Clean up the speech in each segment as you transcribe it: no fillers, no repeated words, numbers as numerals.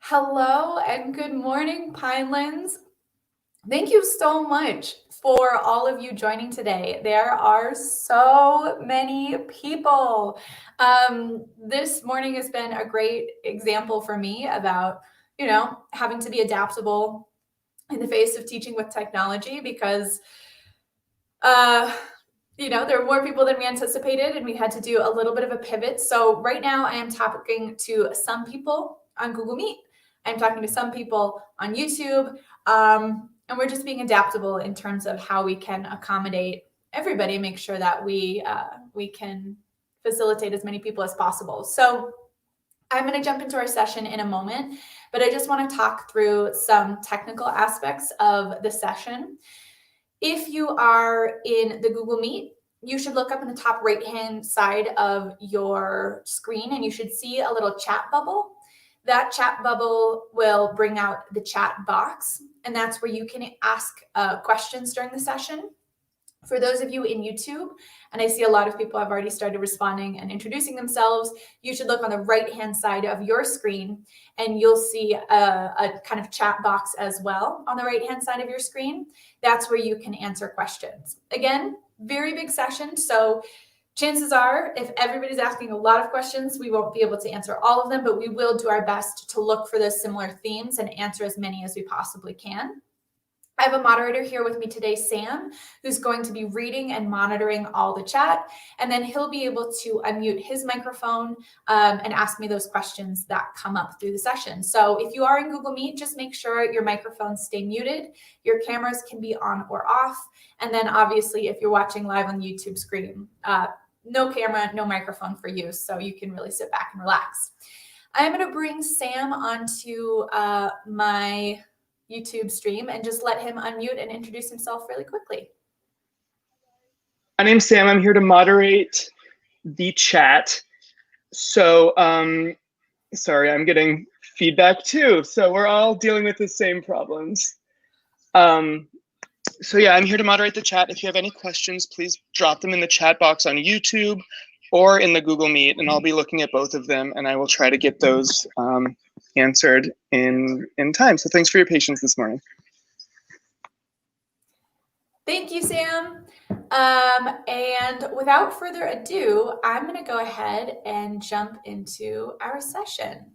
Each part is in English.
Hello and good morning, Pinelands. Thank you so much for all of you joining today. There are so many people. This morning has been a great example for me about, having to be adaptable in the face of teaching with technology because there were more people than we anticipated, and we had to do a little bit of a pivot. So right now I am talking to some people on Google Meet. I'm talking to some people on YouTube. And we're just being adaptable in terms of how we can accommodate everybody, make sure that we can facilitate as many people as possible. So I'm going to jump into our session in a moment, but I just want to talk through some technical aspects of the session. If you are in the Google Meet, you should look up in the top right-hand side of your screen and you should see a little chat bubble. That chat bubble will bring out the chat box, and that's where you can ask questions during the session. For those of you in YouTube, and I see a lot of people have already started responding and introducing themselves, you should look on the right-hand side of your screen and you'll see a kind of chat box as well on the right-hand side of your screen. That's where you can answer questions. Again, very big session, so chances are, if everybody's asking a lot of questions, we won't be able to answer all of them, but we will do our best to look for those similar themes and answer as many as we possibly can. I have a moderator here with me today, Sam, who's going to be reading and monitoring all the chat, and then he'll be able to unmute his microphone and ask me those questions that come up through the session. So if you are in Google Meet, just make sure your microphones stay muted, your cameras can be on or off, and then obviously if you're watching live on the YouTube screen, no camera, no microphone for you, so you can really sit back and relax. I'm going to bring Sam onto my YouTube stream and just let him unmute and introduce himself really quickly. My name's Sam. I'm here to moderate the chat. So, sorry, I'm getting feedback too. So we're all dealing with the same problems. So yeah, I'm here to moderate the chat. If you have any questions, please drop them in the chat box on YouTube or in the Google Meet, and I'll be looking at both of them, and I will try to get those answered in time. So thanks for your patience this morning. Thank you, Sam. And without further ado, I'm going to go ahead and jump into our session.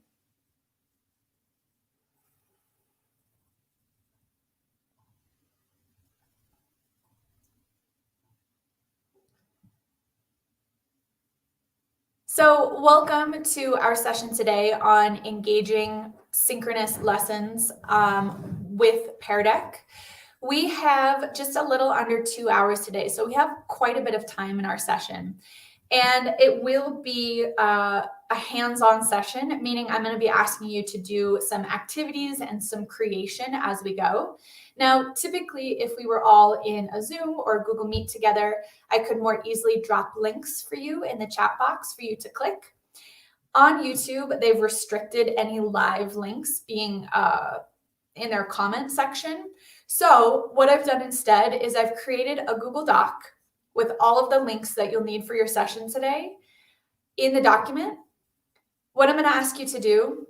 So welcome to our session today on engaging synchronous lessons with Pear Deck. We have just a little under 2 hours today, so we have quite a bit of time in our session. And it will be a hands-on session, meaning I'm going to be asking you to do some activities and some creation as we go. Now, typically, if we were all in a Zoom or Google Meet together, I could more easily drop links for you in the chat box for you to click. On YouTube, they've restricted any live links being in their comment section. So what I've done instead is I've created a Google Doc with all of the links that you'll need for your session today in the document. What I'm going to ask you to do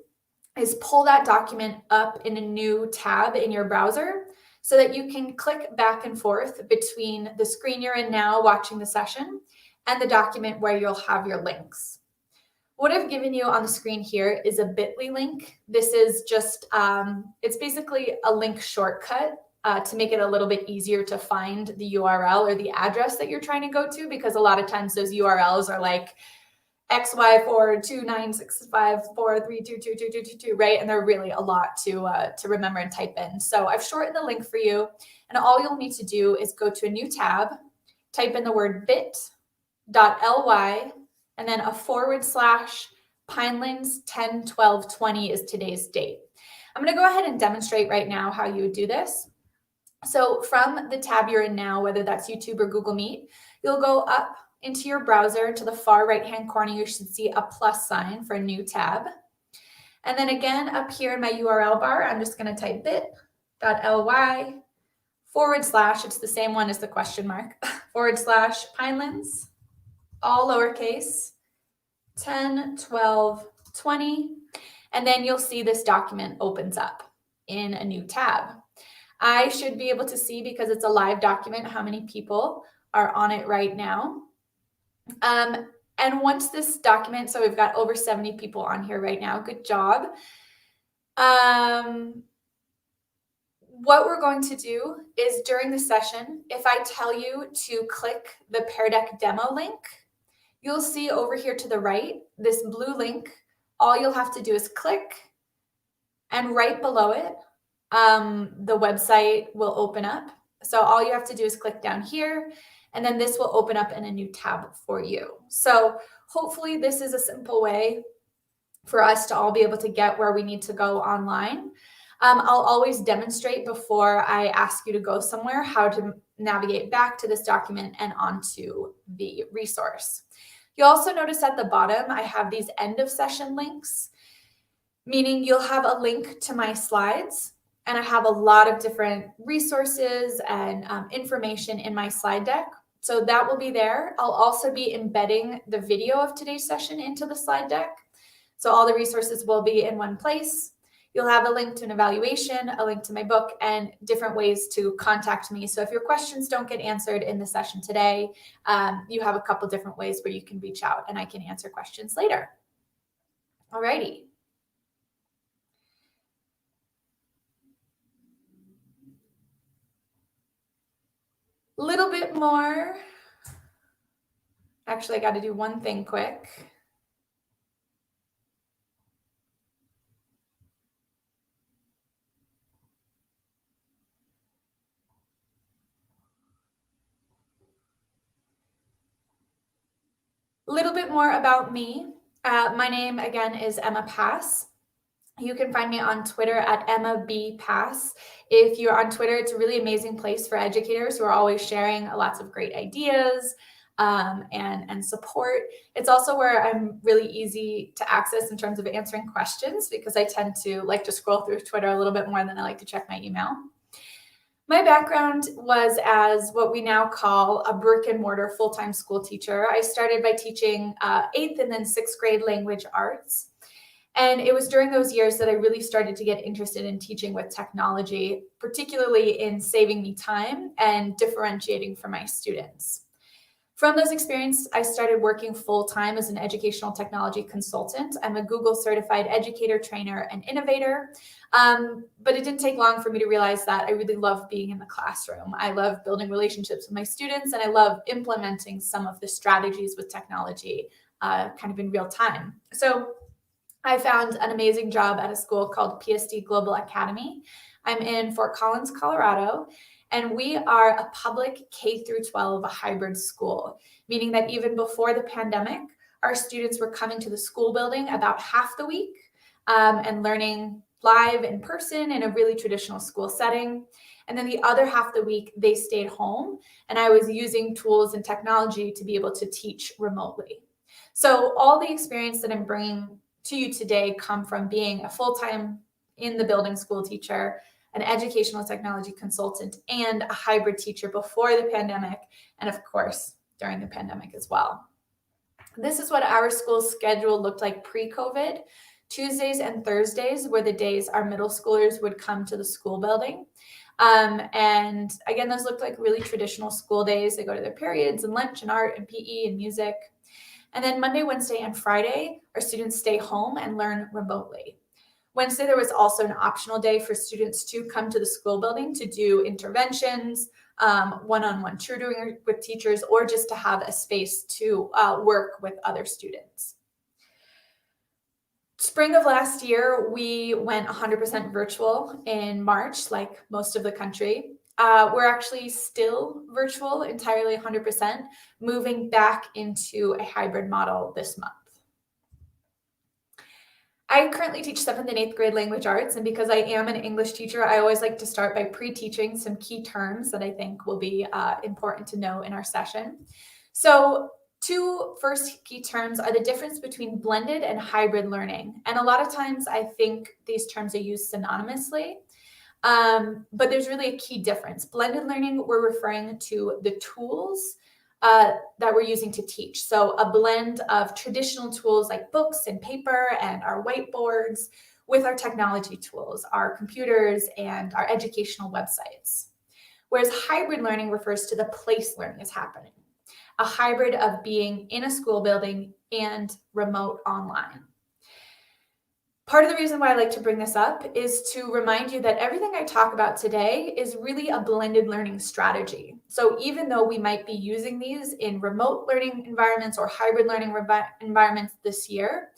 is pull that document up in a new tab in your browser so that you can click back and forth between the screen you're in now watching the session and the document where you'll have your links. What I've given you on the screen here is a bit.ly link. This is just, it's basically a link shortcut to make it a little bit easier to find the URL or the address that you're trying to go to, because a lot of times those URLs are like XY4296543222222, right? And they're really a lot to remember and type in. So I've shortened the link for you, and all you'll need to do is go to a new tab, type in the word bit.ly, and then a /Pinelands 10/12/20 is today's date. I'm going to go ahead and demonstrate right now how you would do this. So from the tab you're in now, whether that's YouTube or Google Meet, you'll go up into your browser. To the far right-hand corner, you should see a plus sign for a new tab. And then again, up here in my URL bar, I'm just going to type bit.ly /, it's the same one as the question mark, /Pinelands, all lowercase, 10/12/20. And then you'll see this document opens up in a new tab. I should be able to see, because it's a live document, how many people are on it right now. And once this document, so we've got over 70 people on here right now. Good job. What we're going to do is, during the session, if I tell you to click the Pear Deck demo link, you'll see over here to the right, this blue link. All you'll have to do is click, and right below it, the website will open up. So all you have to do is click down here, and then this will open up in a new tab for you. So hopefully this is a simple way for us to all be able to get where we need to go online. I'll always demonstrate before I ask you to go somewhere how to navigate back to this document and onto the resource. You'll also notice at the bottom, I have these end of session links, meaning you'll have a link to my slides, and I have a lot of different resources and information in my slide deck. So that will be there. I'll also be embedding the video of today's session into the slide deck. So all the resources will be in one place. You'll have a link to an evaluation, a link to my book, and different ways to contact me. So if your questions don't get answered in the session today, you have a couple different ways where you can reach out and I can answer questions later. Alrighty. Little bit more. Actually, I got to do one thing quick. A little bit more about me. My name, again, is Emma Pass. You can find me on Twitter at Emma B. Pass. If you're on Twitter, it's a really amazing place for educators who are always sharing lots of great ideas and support. It's also where I'm really easy to access in terms of answering questions, because I tend to like to scroll through Twitter a little bit more than I like to check my email. My background was as what we now call a brick and mortar full-time school teacher. I started by teaching 8th and then 6th grade language arts. And it was during those years that I really started to get interested in teaching with technology, particularly in saving me time and differentiating for my students. From those experiences, I started working full-time as an educational technology consultant. I'm a Google certified educator, trainer, and innovator. But it didn't take long for me to realize that I really love being in the classroom. I love building relationships with my students, and I love implementing some of the strategies with technology kind of in real time. So I found an amazing job at a school called PSD Global Academy. I'm in Fort Collins, Colorado, and we are a public K through 12 hybrid school, meaning that even before the pandemic, our students were coming to the school building about half the week and learning live in person in a really traditional school setting. And then the other half of the week, they stayed home, and I was using tools and technology to be able to teach remotely. So all the experience that I'm bringing to you today come from being a full-time in the building school teacher, an educational technology consultant, and a hybrid teacher before the pandemic, and of course, during the pandemic as well. This is what our school schedule looked like pre-COVID. Tuesdays and Thursdays were the days our middle schoolers would come to the school building. And again, those looked like really traditional school days. They go to their periods and lunch and art and PE and music. And then Monday, Wednesday, and Friday, our students stay home and learn remotely. Wednesday, there was also an optional day for students to come to the school building to do interventions, one-on-one tutoring with teachers, or just to have a space to work with other students. Spring of last year, we went 100% virtual in March, like most of the country. We're actually still virtual, entirely 100%, moving back into a hybrid model this month. I currently teach 7th and 8th grade language arts, and because I am an English teacher, I always like to start by pre-teaching some key terms that I think will be important to know in our session. So 2 first key terms are the difference between blended and hybrid learning. And a lot of times I think these terms are used synonymously. But there's really a key difference. Blended learning, we're referring to the tools that we're using to teach. So a blend of traditional tools like books and paper and our whiteboards with our technology tools, our computers and our educational websites. Whereas hybrid learning refers to the place learning is happening, a hybrid of being in a school building and remote online. Part of the reason why I like to bring this up is to remind you that everything I talk about today is really a blended learning strategy. So even though we might be using these in remote learning environments or hybrid learning environments this year,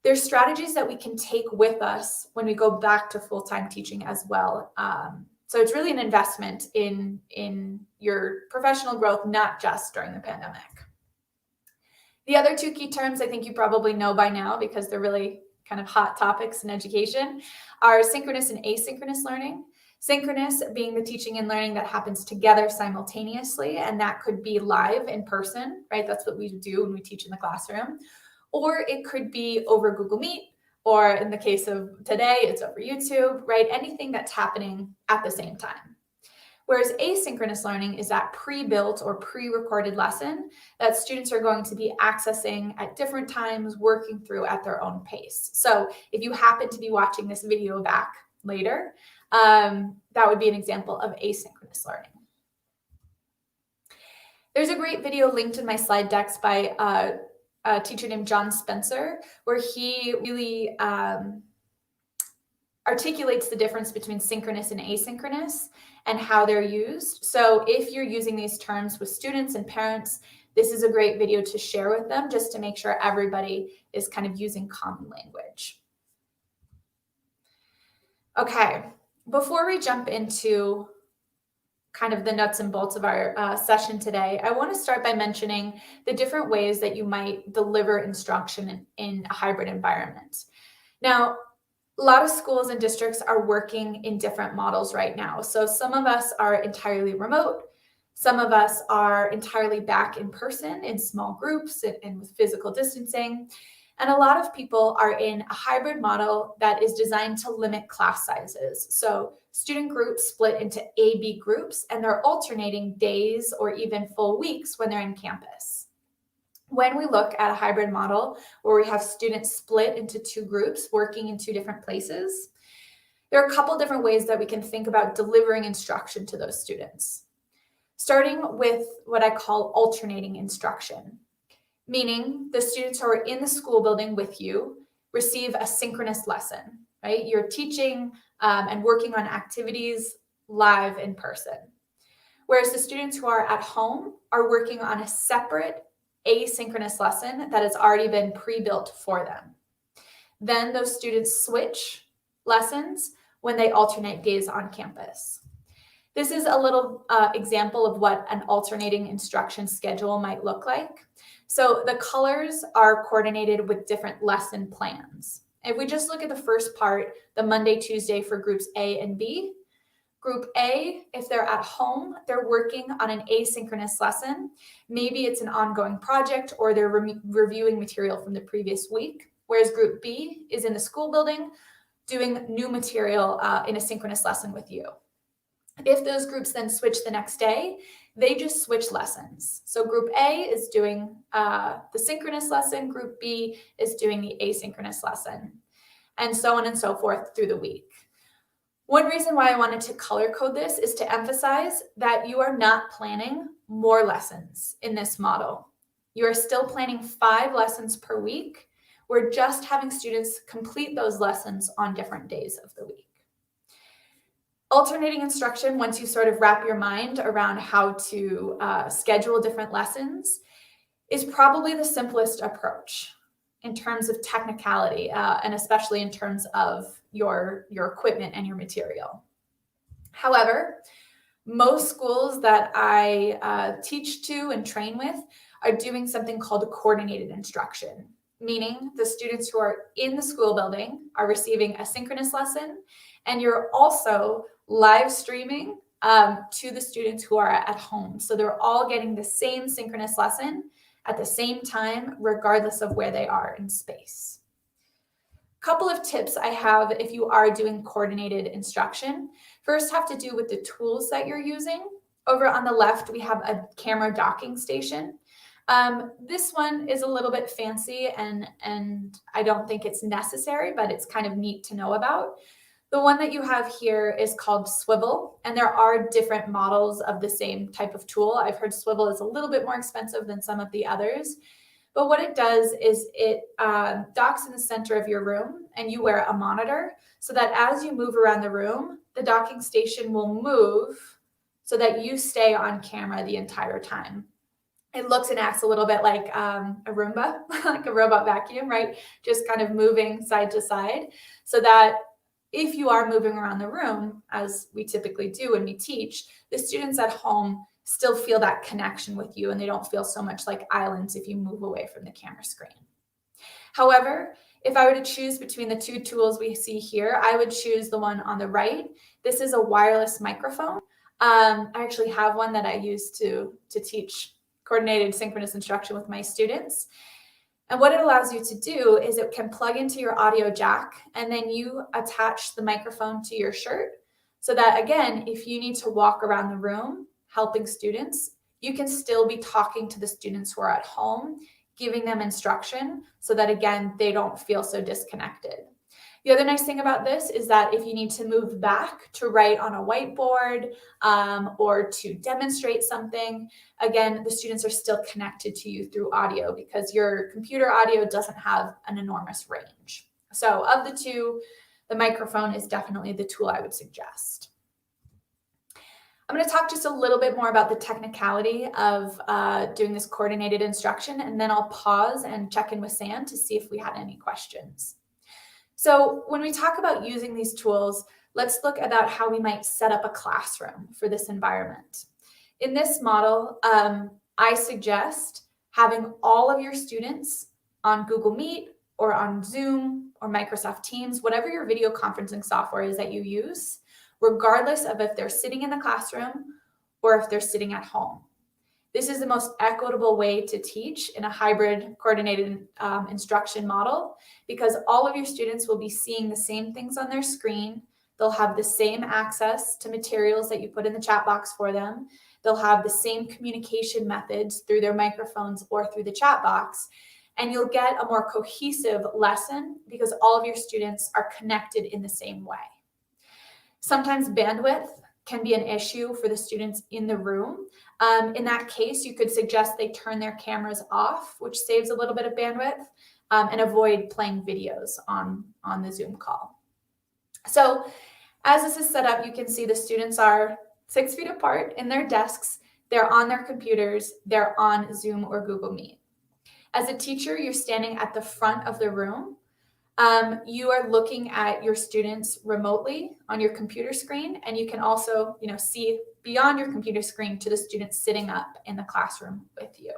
there's strategies that we can take with us when we go back to full-time teaching as well. So it's really an investment in your professional growth, not just during the pandemic. The other two key terms I think you probably know by now because they're really kind of hot topics in education are synchronous and asynchronous learning. Synchronous being the teaching and learning that happens together simultaneously, and that could be live in person, right? That's what we do when we teach in the classroom. Or it could be over Google Meet, or in the case of today, it's over YouTube, right? Anything that's happening at the same time. Whereas asynchronous learning is that pre-built or pre-recorded lesson that students are going to be accessing at different times, working through at their own pace. So if you happen to be watching this video back later, that would be an example of asynchronous learning. There's a great video linked in my slide decks by a teacher named John Spencer, where he really articulates the difference between synchronous and asynchronous and how they're used. So if you're using these terms with students and parents, this is a great video to share with them just to make sure everybody is kind of using common language. Okay, before we jump into kind of the nuts and bolts of our session today, I want to start by mentioning the different ways that you might deliver instruction in a hybrid environment. Now, a lot of schools and districts are working in different models right now. So some of us are entirely remote. Some of us are entirely back in person in small groups and with physical distancing. And a lot of people are in a hybrid model that is designed to limit class sizes. So student groups split into A, B groups, and they're alternating days or even full weeks when they're in campus. When we look at a hybrid model where we have students split into two groups working in two different places, there are a couple different ways that we can think about delivering instruction to those students. Starting with what I call alternating instruction, meaning the students who are in the school building with you receive a synchronous lesson, right? You're teaching and working on activities live in person. Whereas the students who are at home are working on a separate asynchronous lesson that has already been pre-built for them. Then those students switch lessons when they alternate days on campus. This is a little example of what an alternating instruction schedule might look like. So the colors are coordinated with different lesson plans. If we just look at the first part, the Monday, Tuesday for groups A and B, Group A, if they're at home, they're working on an asynchronous lesson. Maybe it's an ongoing project or they're reviewing material from the previous week, whereas Group B is in the school building doing new material in a synchronous lesson with you. If those groups then switch the next day, they just switch lessons. So Group A is doing the synchronous lesson, Group B is doing the asynchronous lesson, and so on and so forth through the week. One reason why I wanted to color code this is to emphasize that you are not planning more lessons in this model. You are still planning 5 lessons per week. We're just having students complete those lessons on different days of the week. Alternating instruction, once you sort of wrap your mind around how to schedule different lessons, is probably the simplest approach in terms of technicality, and especially in terms of your equipment and your material. However, most schools that I teach to and train with are doing something called coordinated instruction, meaning the students who are in the school building are receiving a synchronous lesson, and you're also live streaming to the students who are at home. So they're all getting the same synchronous lesson at the same time, regardless of where they are in space. A couple of tips I have if you are doing coordinated instruction. First have to do with the tools that you're using. Over on the left, we have a camera docking station. This one is a little bit fancy and I don't think it's necessary, but it's kind of neat to know about. The one that you have here is called Swivel, and there are different models of the same type of tool. I've heard Swivel is a little bit more expensive than some of the others, but what it does is it docks in the center of your room, and you wear a monitor so that as you move around the room, the docking station will move so that you stay on camera the entire time. It looks and acts a little bit like a Roomba, like a robot vacuum, right? Just kind of moving side to side so that if you are moving around the room, as we typically do when we teach, the students at home still feel that connection with you and they don't feel so much like islands if you move away from the camera screen. However, if I were to choose between the two tools we see here, I would choose the one on the right. This is a wireless microphone. I actually have one that I use to teach coordinated synchronous instruction with my students. And what it allows you to do is it can plug into your audio jack and then you attach the microphone to your shirt so that, again, if you need to walk around the room helping students, you can still be talking to the students who are at home, giving them instruction so that, again, they don't feel so disconnected. The other nice thing about this is that if you need to move back to write on a whiteboard or to demonstrate something, again, the students are still connected to you through audio because your computer audio doesn't have an enormous range. So of the two, the microphone is definitely the tool I would suggest. I'm going to talk just a little bit more about the technicality of doing this coordinated instruction, and then I'll pause and check in with Sam to see if we had any questions. So when we talk about using these tools, let's look about how we might set up a classroom for this environment. In this model, I suggest having all of your students on Google Meet or on Zoom or Microsoft Teams, whatever your video conferencing software is that you use, regardless of if they're sitting in the classroom or if they're sitting at home. This is the most equitable way to teach in a hybrid coordinated instruction model because all of your students will be seeing the same things on their screen. They'll have the same access to materials that you put in the chat box for them. They'll have the same communication methods through their microphones or through the chat box. And you'll get a more cohesive lesson because all of your students are connected in the same way. Sometimes bandwidth can be an issue for the students in the room. In that case, you could suggest they turn their cameras off, which saves a little bit of bandwidth, and avoid playing videos on the Zoom call. So as this is set up, you can see the students are 6 feet apart in their desks. They're on their computers. They're on Zoom or Google Meet. As a teacher, you're standing at the front of the room. You are looking at your students remotely on your computer screen, and you can also, see beyond your computer screen to the students sitting up in the classroom with you.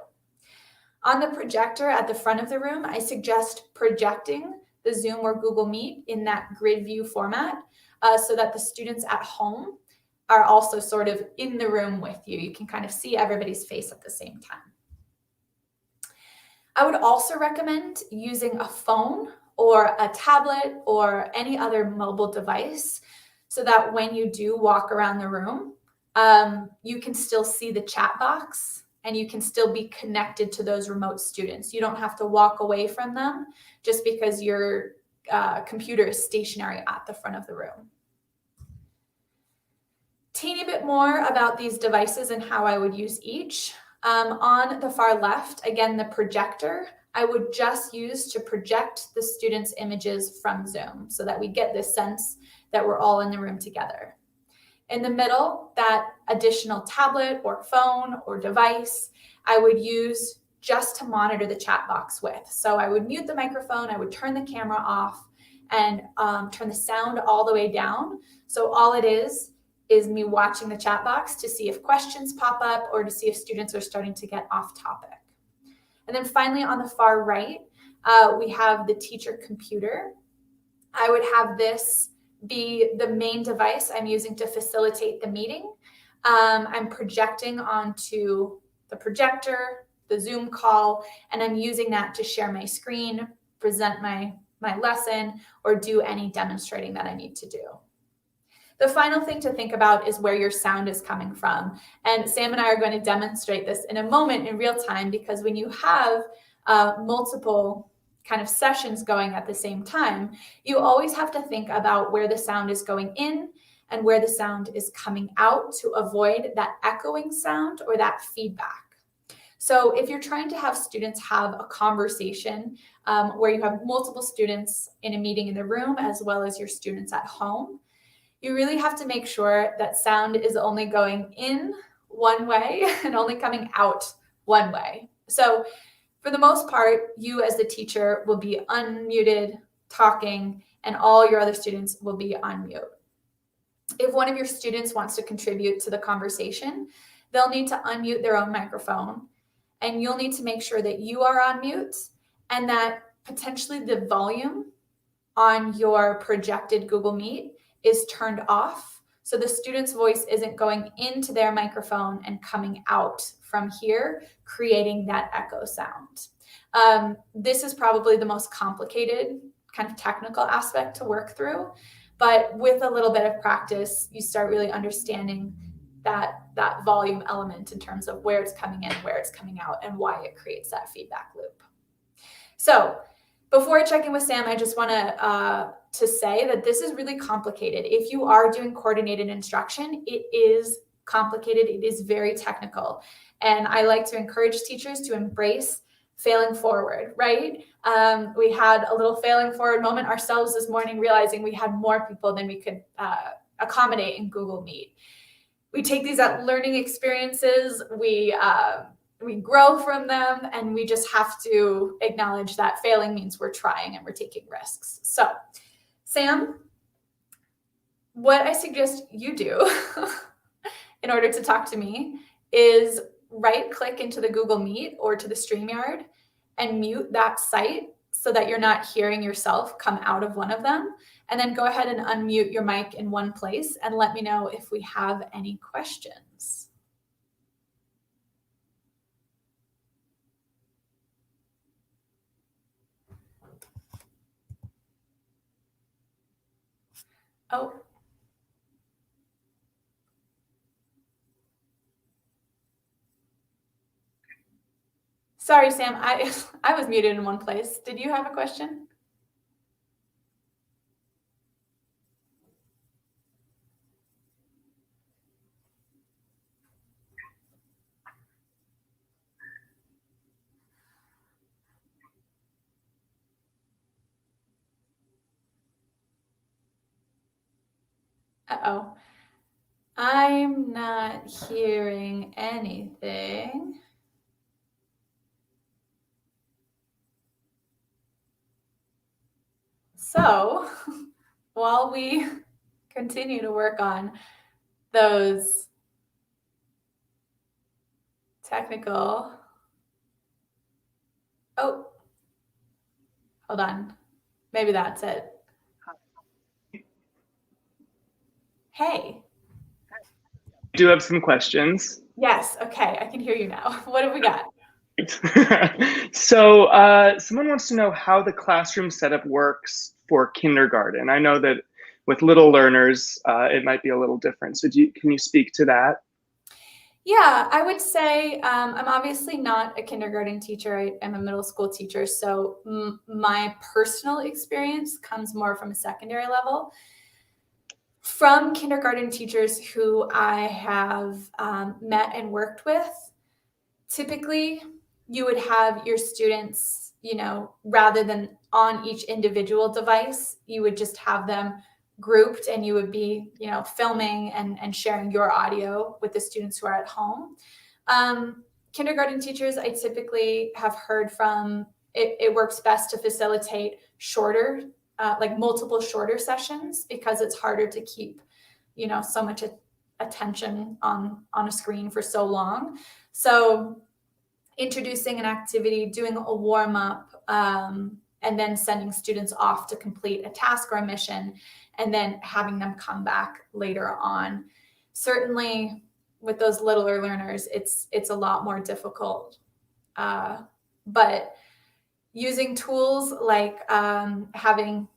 On the projector at the front of the room, I suggest projecting the Zoom or Google Meet in that grid view format so that the students at home are also sort of in the room with you. You can kind of see everybody's face at the same time. I would also recommend using a phone or a tablet or any other mobile device so that when you do walk around the room, you can still see the chat box and you can still be connected to those remote students. You don't have to walk away from them just because your computer is stationary at the front of the room. Teeny bit more about these devices and how I would use each. On the far left, again, the projector, I would just use to project the students' images from Zoom so that we get this sense that we're all in the room together. In the middle, that additional tablet or phone or device, I would use just to monitor the chat box with. So I would mute the microphone, I would turn the camera off and turn the sound all the way down. So all it is me watching the chat box to see if questions pop up or to see if students are starting to get off topic. And then finally, on the far right, we have the teacher computer. I would have this be the main device I'm using to facilitate the meeting. I'm projecting onto the projector, the Zoom call, and I'm using that to share my screen, present my lesson, or do any demonstrating that I need to do. The final thing to think about is where your sound is coming from. And Sam and I are going to demonstrate this in a moment in real time, because when you have multiple kind of sessions going at the same time, you always have to think about where the sound is going in and where the sound is coming out to avoid that echoing sound or that feedback. So if you're trying to have students have a conversation where you have multiple students in a meeting in the room as well as your students at home, you really have to make sure that sound is only going in one way and only coming out one way. So for the most part, you as the teacher will be unmuted, talking, and all your other students will be on mute. If one of your students wants to contribute to the conversation, they'll need to unmute their own microphone, and you'll need to make sure that you are on mute and that potentially the volume on your projected Google Meet is turned off. So the student's voice isn't going into their microphone and coming out from here, creating that echo sound. This is probably the most complicated kind of technical aspect to work through, but with a little bit of practice, you start really understanding that volume element in terms of where it's coming in, where it's coming out, and why it creates that feedback loop. So before I check in with Sam, I just want to say that this is really complicated. If you are doing coordinated instruction, it is complicated. It is very technical. And I like to encourage teachers to embrace failing forward, right? We had a little failing forward moment ourselves this morning, realizing we had more people than we could accommodate in Google Meet. We take these as learning experiences, we grow from them, and we just have to acknowledge that failing means we're trying and we're taking risks. So, Sam, what I suggest you do in order to talk to me is right-click into the Google Meet or to the StreamYard and mute that site so that you're not hearing yourself come out of one of them. And then go ahead and unmute your mic in one place and let me know if we have any questions. Oh. Sorry, Sam, I was muted in one place. Did you have a question? Uh-oh. I'm not hearing anything. So while we continue to work on those technical, oh, hold on. Maybe that's it. Hey. I do have some questions. Yes, okay, I can hear you now. What have we got? So someone wants to know how the classroom setup works for kindergarten. I know that with little learners, it might be a little different. So can you speak to that? Yeah, I would say I'm obviously not a kindergarten teacher. I am a middle school teacher. So my personal experience comes more from a secondary level. From kindergarten teachers who I have met and worked with, typically you would have your students, rather than on each individual device, you would just have them grouped and you would be, filming and sharing your audio with the students who are at home. Kindergarten teachers, I typically have heard from, it works best to facilitate shorter, like multiple shorter sessions, because it's harder to keep, so much attention on a screen for so long. So introducing an activity, doing a warm up, and then sending students off to complete a task or a mission, and then having them come back later on. Certainly with those littler learners, it's a lot more difficult. But using tools like having,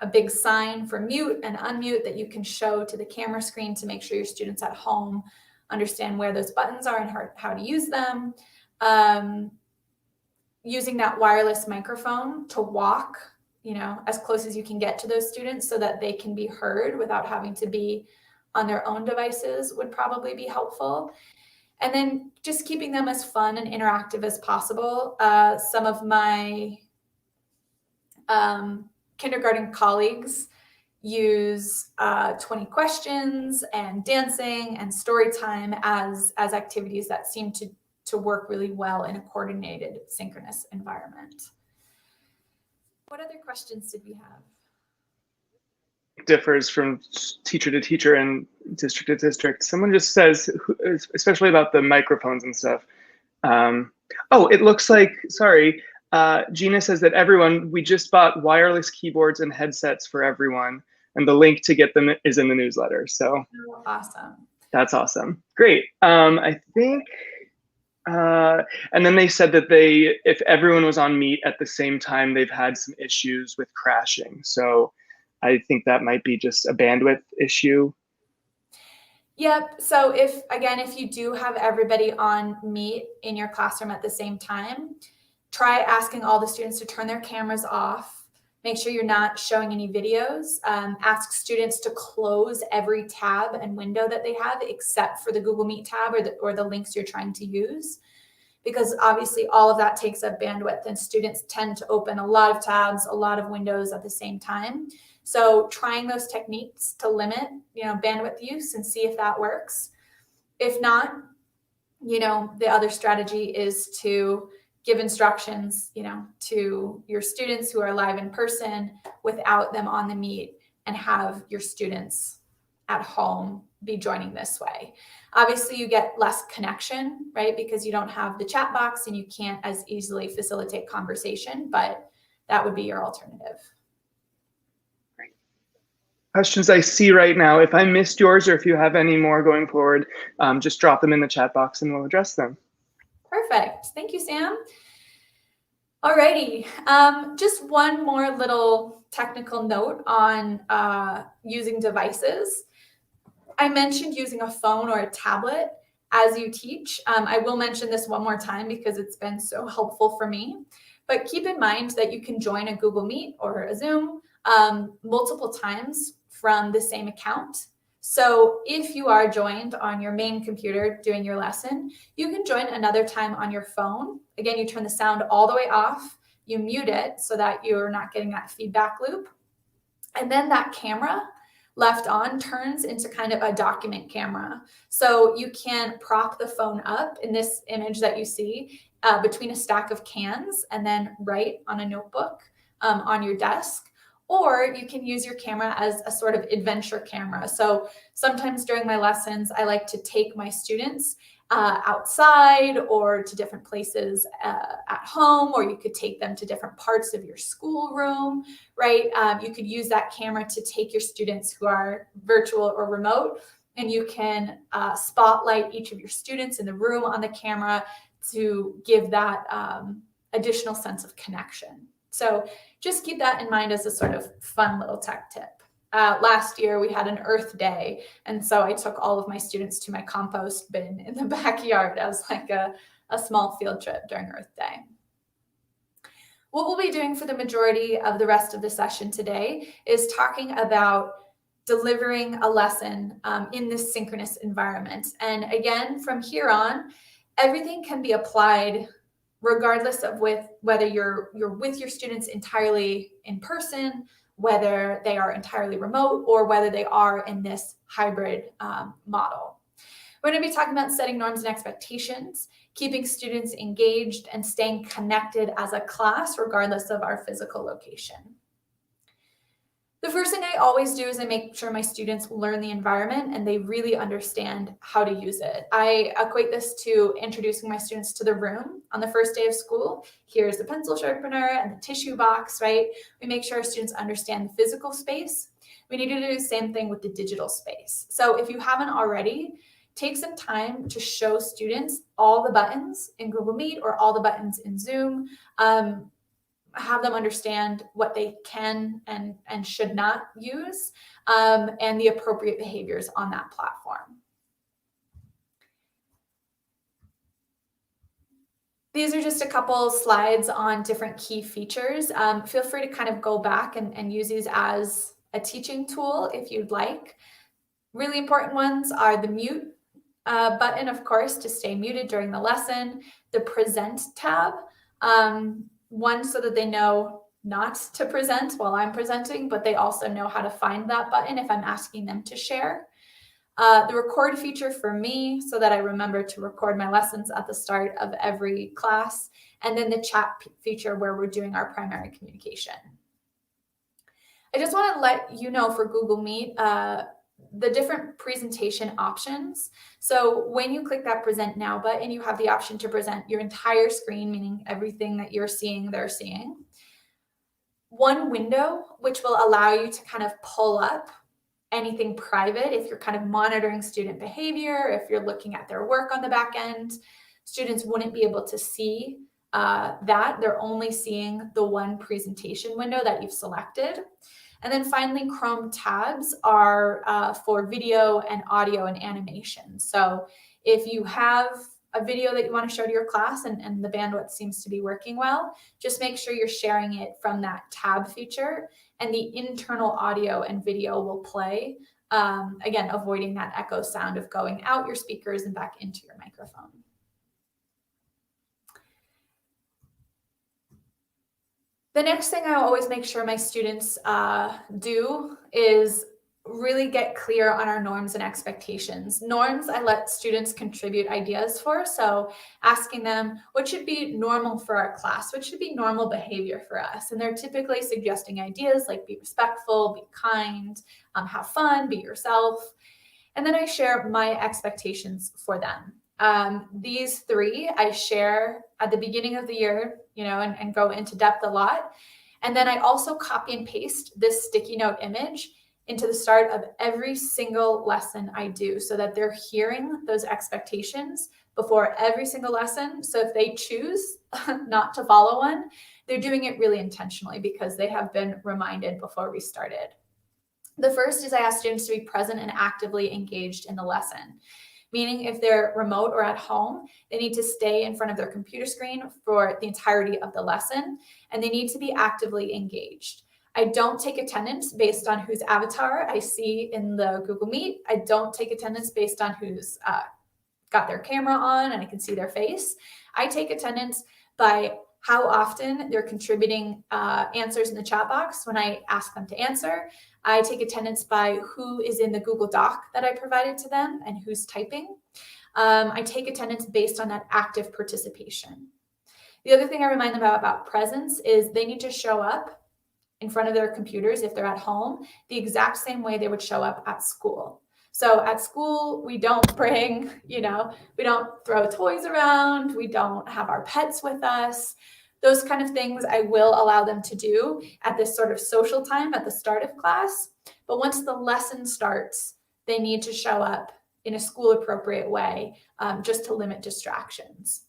a big sign for mute and unmute that you can show to the camera screen to make sure your students at home understand where those buttons are and how to use them. Using that wireless microphone to walk, as close as you can get to those students so that they can be heard without having to be on their own devices would probably be helpful. And then just keeping them as fun and interactive as possible. Some of my kindergarten colleagues use 20 questions and dancing and story time as activities that seem to work really well in a coordinated synchronous environment. What other questions did we have? Differs from teacher to teacher and district to district. Someone just says, especially about the microphones and stuff. It looks like, sorry, Gina says that we just bought wireless keyboards and headsets for everyone, and the link to get them is in the newsletter. So awesome. That's awesome. Great. I think, and then they said that if everyone was on Meet at the same time, they've had some issues with crashing. So I think that might be just a bandwidth issue. Yep. So if you do have everybody on Meet in your classroom at the same time, try asking all the students to turn their cameras off. Make sure you're not showing any videos. Ask students to close every tab and window that they have, except for the Google Meet tab or the links you're trying to use, because obviously all of that takes up bandwidth, and students tend to open a lot of tabs, a lot of windows at the same time. So trying those techniques to limit, bandwidth use and see if that works. If not, the other strategy is to give instructions, to your students who are live in person without them on the Meet, and have your students at home be joining this way. Obviously, you get less connection, right? Because you don't have the chat box and you can't as easily facilitate conversation, but that would be your alternative. Questions I see right now. If I missed yours or if you have any more going forward, just drop them in the chat box and we'll address them. Perfect. Thank you, Sam. Alrighty. Just one more little technical note on using devices. I mentioned using a phone or a tablet as you teach. I will mention this one more time because it's been so helpful for me. But keep in mind that you can join a Google Meet or a Zoom multiple times from the same account. So if you are joined on your main computer doing your lesson, you can join another time on your phone. Again, you turn the sound all the way off, you mute it so that you're not getting that feedback loop. And then that camera left on turns into kind of a document camera. So you can prop the phone up in this image that you see between a stack of cans and then write on a notebook on your desk. Or you can use your camera as a sort of adventure camera. So sometimes during my lessons, I like to take my students outside or to different places at home, or you could take them to different parts of your schoolroom, right? You could use that camera to take your students who are virtual or remote, and you can spotlight each of your students in the room on the camera to give that additional sense of connection. So just keep that in mind as a sort of fun little tech tip. Last year we had an Earth Day, and so I took all of my students to my compost bin in the backyard as like a small field trip during Earth Day. What we'll be doing for the majority of the rest of the session today is talking about delivering a lesson in this synchronous environment. And again, from here on, everything can be applied regardless of whether you're with your students entirely in person, whether they are entirely remote, or whether they are in this hybrid model. We're going to be talking about setting norms and expectations, keeping students engaged, and staying connected as a class regardless of our physical location. The first thing I always do is I make sure my students learn the environment and they really understand how to use it. I equate this to introducing my students to the room on the first day of school. Here's the pencil sharpener and the tissue box, right? We make sure our students understand the physical space. We need to do the same thing with the digital space. So if you haven't already, take some time to show students all the buttons in Google Meet or all the buttons in Zoom. have them understand what they can and should not use, and the appropriate behaviors on that platform. These are just a couple slides on different key features. Feel free to kind of go back and use these as a teaching tool if you'd like. Really important ones are the mute button, of course, to stay muted during the lesson, the present tab, one so that they know not to present while I'm presenting, but they also know how to find that button if I'm asking them to share. The record feature for me so that I remember to record my lessons at the start of every class, and then the chat feature where we're doing our primary communication. I just want to let you know for Google Meet, the different presentation options. So when you click that present now button, you have the option to present your entire screen, meaning everything that you're seeing, they're seeing. One window, which will allow you to kind of pull up anything private if you're kind of monitoring student behavior, if you're looking at their work on the back end. Students wouldn't be able to see that. They're only seeing the one presentation window that you've selected. And then finally, Chrome tabs are for video and audio and animation. So if you have a video that you want to show to your class and the bandwidth seems to be working well, just make sure you're sharing it from that tab feature, and the internal audio and video will play, again, avoiding that echo sound of going out your speakers and back into your microphone. The next thing I always make sure my students do is really get clear on our norms and expectations. Norms, I let students contribute ideas for. So asking them, what should be normal for our class? What should be normal behavior for us? And they're typically suggesting ideas like be respectful, be kind, have fun, be yourself. And then I share my expectations for them. These three I share at the beginning of the year, and go into depth a lot. And then I also copy and paste this sticky note image into the start of every single lesson I do so that they're hearing those expectations before every single lesson. So if they choose not to follow one, they're doing it really intentionally because they have been reminded before we started. The first is I ask students to be present and actively engaged in the lesson. Meaning if they're remote or at home, they need to stay in front of their computer screen for the entirety of the lesson, and they need to be actively engaged. I don't take attendance based on whose avatar I see in the Google Meet. I don't take attendance based on who's got their camera on and I can see their face. I take attendance by how often they're contributing answers in the chat box when I ask them to answer. I take attendance by who is in the Google Doc that I provided to them and who's typing. I take attendance based on that active participation. The other thing I remind them about presence is they need to show up in front of their computers if they're at home the exact same way they would show up at school. So at school, we don't bring, we don't throw toys around, we don't have our pets with us. Those kind of things I will allow them to do at this sort of social time at the start of class. But once the lesson starts, they need to show up in a school appropriate way, just to limit distractions.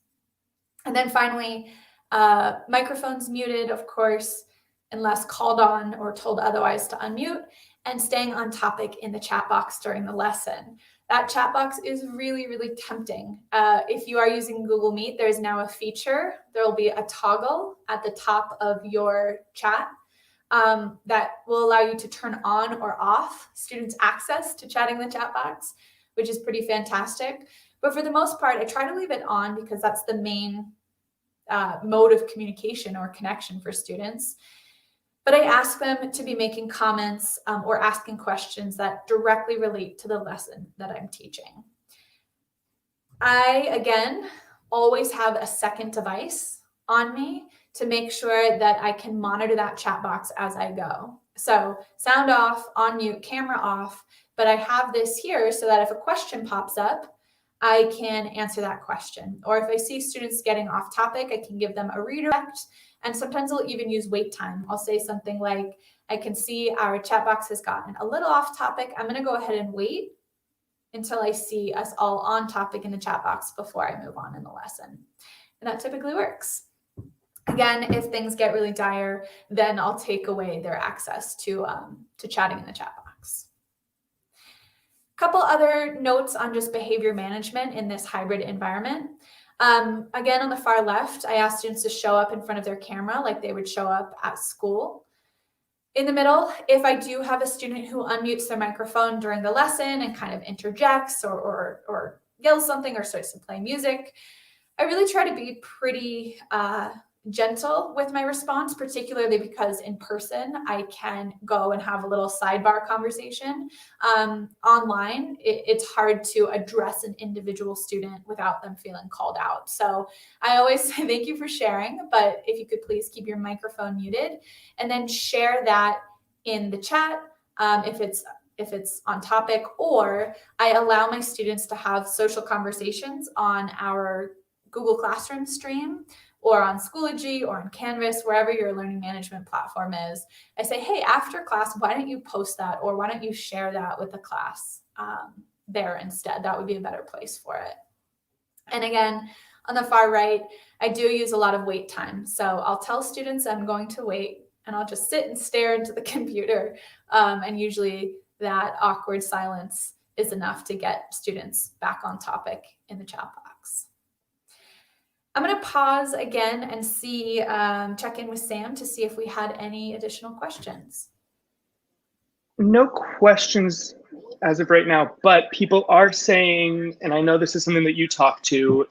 And then finally, microphones muted, of course, unless called on or told otherwise to unmute, and staying on topic in the chat box during the lesson. That chat box is really, really tempting. If you are using Google Meet, there's now a feature. There will be a toggle at the top of your chat that will allow you to turn on or off students' access to chatting in the chat box, which is pretty fantastic. But for the most part, I try to leave it on because that's the main mode of communication or connection for students. But I ask them to be making comments or asking questions that directly relate to the lesson that I'm teaching. I, again, always have a second device on me to make sure that I can monitor that chat box as I go. So sound off, on mute, camera off, but I have this here so that if a question pops up, I can answer that question. Or if I see students getting off topic, I can give them a redirect. And sometimes I'll even use wait time. I'll say something like, I can see our chat box has gotten a little off topic. I'm going to go ahead and wait until I see us all on topic in the chat box before I move on in the lesson. And that typically works. Again, if things get really dire, then I'll take away their access to chatting in the chat box. Couple other notes on just behavior management in this hybrid environment. Again, on the far left, I asked students to show up in front of their camera like they would show up at school. In the middle, if I do have a student who unmutes their microphone during the lesson and kind of interjects or yells something or starts to play music, I really try to be pretty gentle with my response, particularly because in person, I can go and have a little sidebar conversation. Online, it's hard to address an individual student without them feeling called out. So I always say thank you for sharing, but if you could please keep your microphone muted and then share that in the chat if it's on topic, or I allow my students to have social conversations on our Google Classroom stream or on Schoology or on Canvas, wherever your learning management platform is. I say, hey, after class, why don't you post that, or why don't you share that with the class there instead? That would be a better place for it. And again, on the far right, I do use a lot of wait time. So I'll tell students I'm going to wait, and I'll just sit and stare into the computer. And usually that awkward silence is enough to get students back on topic in the chat box. I'm going to pause again and see, check in with Sam to see if we had any additional questions. No questions as of right now, but people are saying, and I know this is something that you talk to,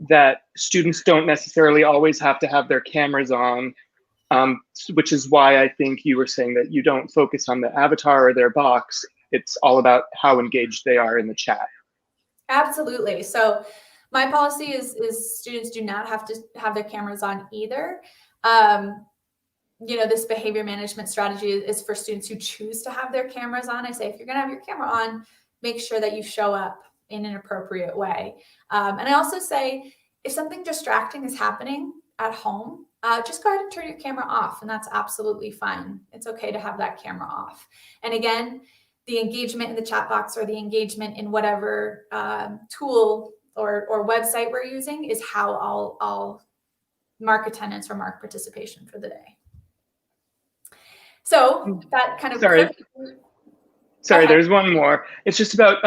that students don't necessarily always have to have their cameras on, which is why I think you were saying that you don't focus on the avatar or their box. It's all about how engaged they are in the chat. Absolutely. So my policy is students do not have to have their cameras on either. This behavior management strategy is for students who choose to have their cameras on. I say, if you're going to have your camera on, make sure that you show up in an appropriate way. And I also say, if something distracting is happening at home, just go ahead and turn your camera off, and that's absolutely fine. It's okay to have that camera off. And again, the engagement in the chat box or the engagement in whatever tool or website we're using is how I'll mark attendance or mark participation for the day. So that kind of Sorry, there's one more. It's just about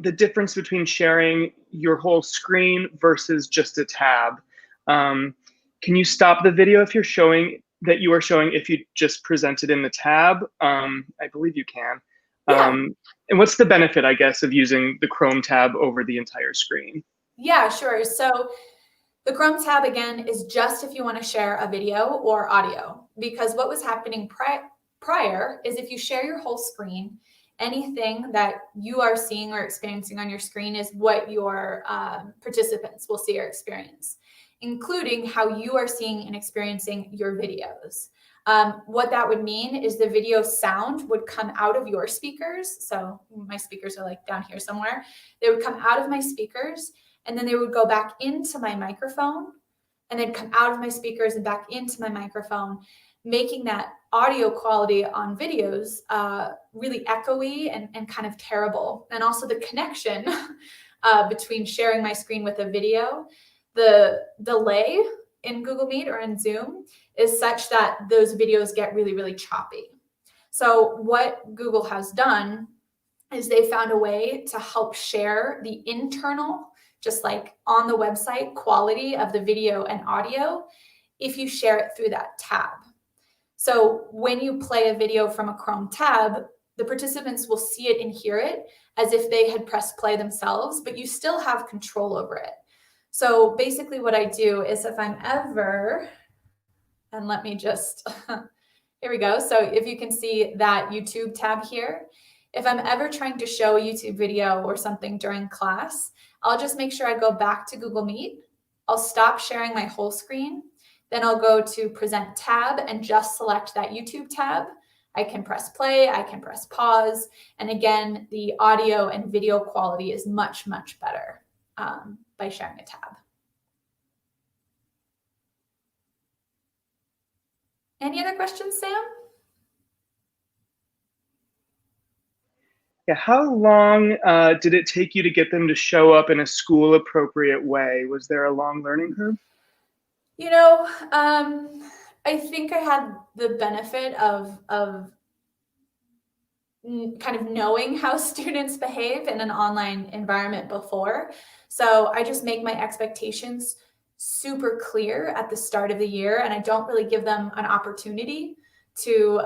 the difference between sharing your whole screen versus just a tab. Can you stop the video if you're showing that you are showing if you just present it in the tab? I believe you can. Yeah. And what's the benefit, I guess, of using the Chrome tab over the entire screen? Yeah, sure. So the Chrome tab, again, is just if you want to share a video or audio, because what was happening prior is if you share your whole screen, anything that you are seeing or experiencing on your screen is what your participants will see or experience, including how you are seeing and experiencing your videos. What that would mean is the video sound would come out of your speakers. So my speakers are like down here somewhere. They would come out of my speakers, and then they would go back into my microphone, and then come out of my speakers and back into my microphone, making that audio quality on videos really echoey and kind of terrible. And also the connection between sharing my screen with a video, the delay in Google Meet or in Zoom is such that those videos get really, really choppy. So what Google has done is they found a way to help share the internal, just like on the website, quality of the video and audio if you share it through that tab. So when you play a video from a Chrome tab, the participants will see it and hear it as if they had pressed play themselves, but you still have control over it. So basically what I do is if I'm ever, and let me just, here we go. So if you can see that YouTube tab here, if I'm ever trying to show a YouTube video or something during class, I'll just make sure I go back to Google Meet. I'll stop sharing my whole screen. Then I'll go to Present tab and just select that YouTube tab. I can press play, I can press pause. And again, the audio and video quality is much, much better by sharing a tab. Any other questions, Sam? Yeah, how long did it take you to get them to show up in a school appropriate way? Was there a long learning curve? You know, I think I had the benefit of kind of knowing how students behave in an online environment before. So I just make my expectations super clear at the start of the year, and I don't really give them an opportunity to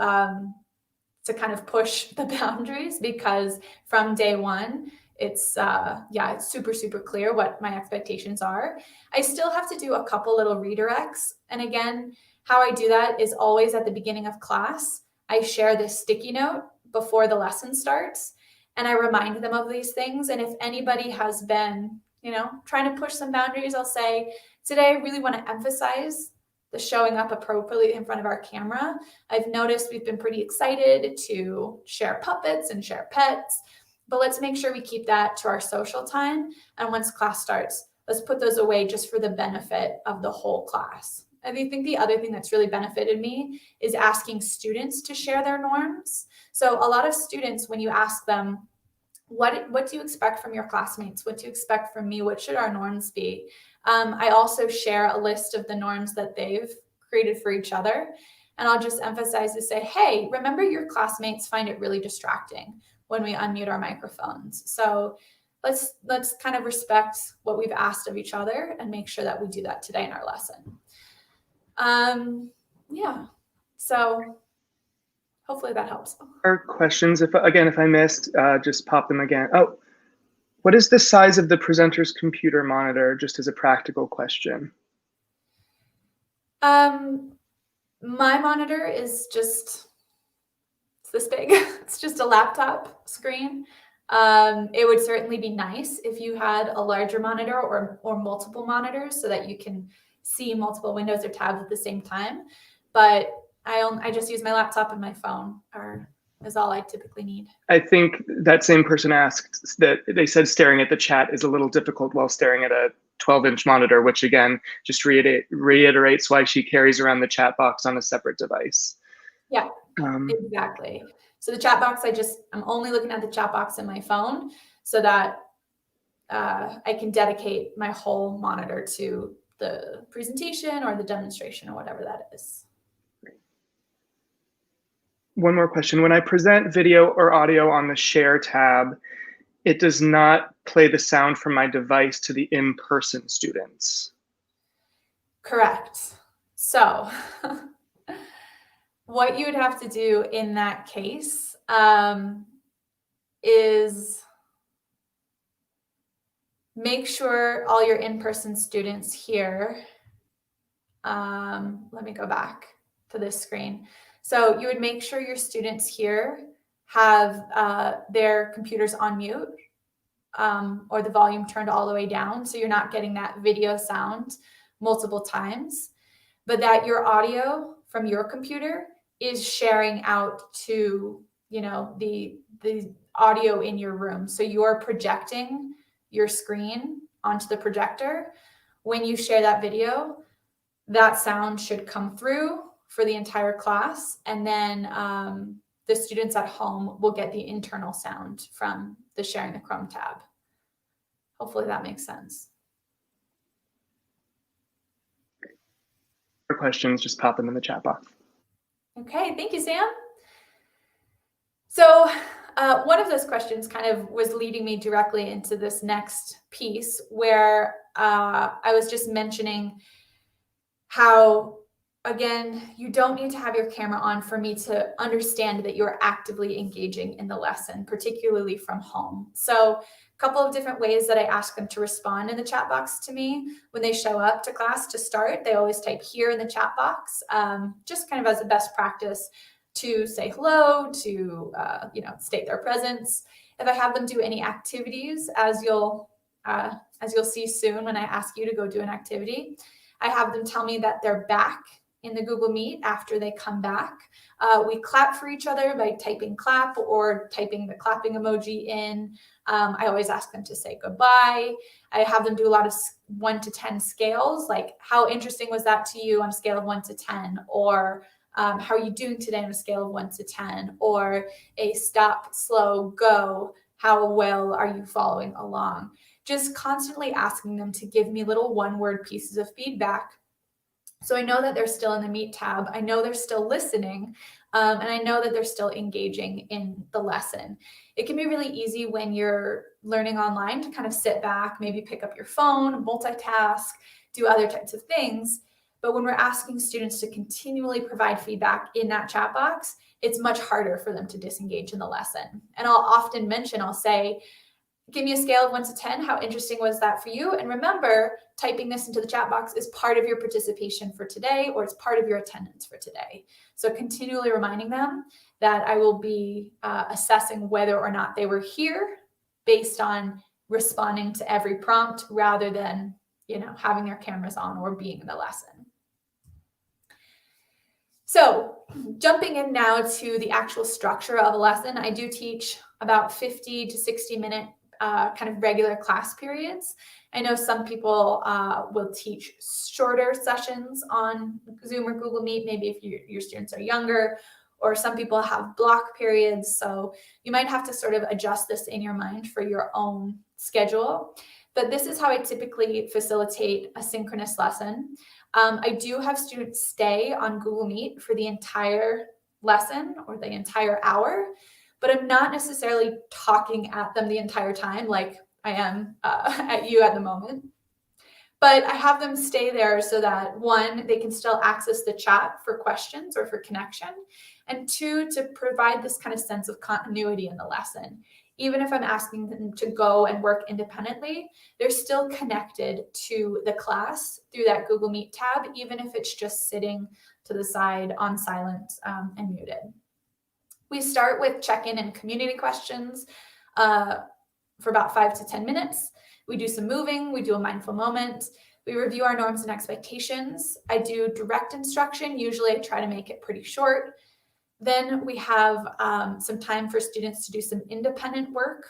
kind of push the boundaries, because from day one, it's it's super clear what my expectations are. I still have to do a couple little redirects, and again, how I do that is always at the beginning of class. I share this sticky note before the lesson starts, and I remind them of these things. And if anybody has been, trying to push some boundaries, I'll say, today I really want to emphasize the showing up appropriately in front of our camera. I've noticed we've been pretty excited to share puppets and share pets, but let's make sure we keep that to our social time. And once class starts, let's put those away just for the benefit of the whole class. And I think the other thing that's really benefited me is asking students to share their norms. So a lot of students, when you ask them, what do you expect from your classmates? What do you expect from me? What should our norms be? I also share a list of the norms that they've created for each other. And I'll just emphasize to say, hey, remember your classmates find it really distracting when we unmute our microphones. So let's kind of respect what we've asked of each other and make sure that we do that today in our lesson. So hopefully that helps. Or questions, if I missed, just pop them again. Oh, what is the size of the presenter's computer monitor, just as a practical question? My monitor is just, it's this big. It's just a laptop screen. It would certainly be nice if you had a larger monitor or multiple monitors so that you can see multiple windows or tabs at the same time. But I just use my laptop and my phone is all I typically need. I think that same person asked that they said staring at the chat is a little difficult while staring at a 12-inch monitor, which again, just reiterates why she carries around the chat box on a separate device. Yeah, exactly. So the chat box, I'm only looking at the chat box in my phone so that I can dedicate my whole monitor to the presentation or the demonstration or whatever that is. One more question. When I present video or audio on the Share tab, it does not play the sound from my device to the in-person students. Correct. So what you would have to do in that case is make sure all your in-person students here. Let me go back to this screen. So you would make sure your students here have their computers on mute or the volume turned all the way down, so you're not getting that video sound multiple times, but that your audio from your computer is sharing out to the audio in your room. So you're projecting your screen onto the projector. When you share that video, that sound should come through for the entire class, and then the students at home will get the internal sound from the sharing the Chrome tab. Hopefully that makes sense. For questions, just pop them in the chat box. Okay, thank you, Sam. So one of those questions kind of was leading me directly into this next piece where I was just mentioning how, again, you don't need to have your camera on for me to understand that you're actively engaging in the lesson, particularly from home. So a couple of different ways that I ask them to respond in the chat box to me when they show up to class to start. They always type here in the chat box, just kind of as a best practice to say hello, to state their presence. If I have them do any activities, as you'll see soon when I ask you to go do an activity, I have them tell me that they're back in the Google Meet after they come back. We clap for each other by typing clap or typing the clapping emoji in. I always ask them to say goodbye. I have them do a lot of 1 to 10 scales, like how interesting was that to you on a scale of 1 to 10, or how are you doing today on a scale of 1 to 10, or a stop, slow, go, how well are you following along? Just constantly asking them to give me little one-word pieces of feedback So I know that they're still in the Meet tab. I know they're still listening, and I know that they're still engaging in the lesson. It can be really easy when you're learning online to kind of sit back, maybe pick up your phone, multitask, do other types of things. But when we're asking students to continually provide feedback in that chat box, it's much harder for them to disengage in the lesson. And I'll often mention, I'll say, give me a scale of 1 to 10. How interesting was that for you? And remember, typing this into the chat box is part of your participation for today, or it's part of your attendance for today. So continually reminding them that I will be assessing whether or not they were here based on responding to every prompt rather than, having their cameras on or being in the lesson. So jumping in now to the actual structure of a lesson, I do teach about 50 to 60 minute kind of regular class periods. I know some people will teach shorter sessions on Zoom or Google Meet, maybe if your students are younger, or some people have block periods. So you might have to sort of adjust this in your mind for your own schedule. But this is how I typically facilitate a synchronous lesson. I do have students stay on Google Meet for the entire lesson or the entire hour, but I'm not necessarily talking at them the entire time like I am at you at the moment. But I have them stay there so that, one, they can still access the chat for questions or for connection, and two, to provide this kind of sense of continuity in the lesson. Even if I'm asking them to go and work independently, they're still connected to the class through that Google Meet tab, even if it's just sitting to the side on silent and muted. We start with check-in and community questions for about 5 to 10 minutes. We do some moving, we do a mindful moment, we review our norms and expectations. I do direct instruction. Usually I try to make it pretty short. Then we have some time for students to do some independent work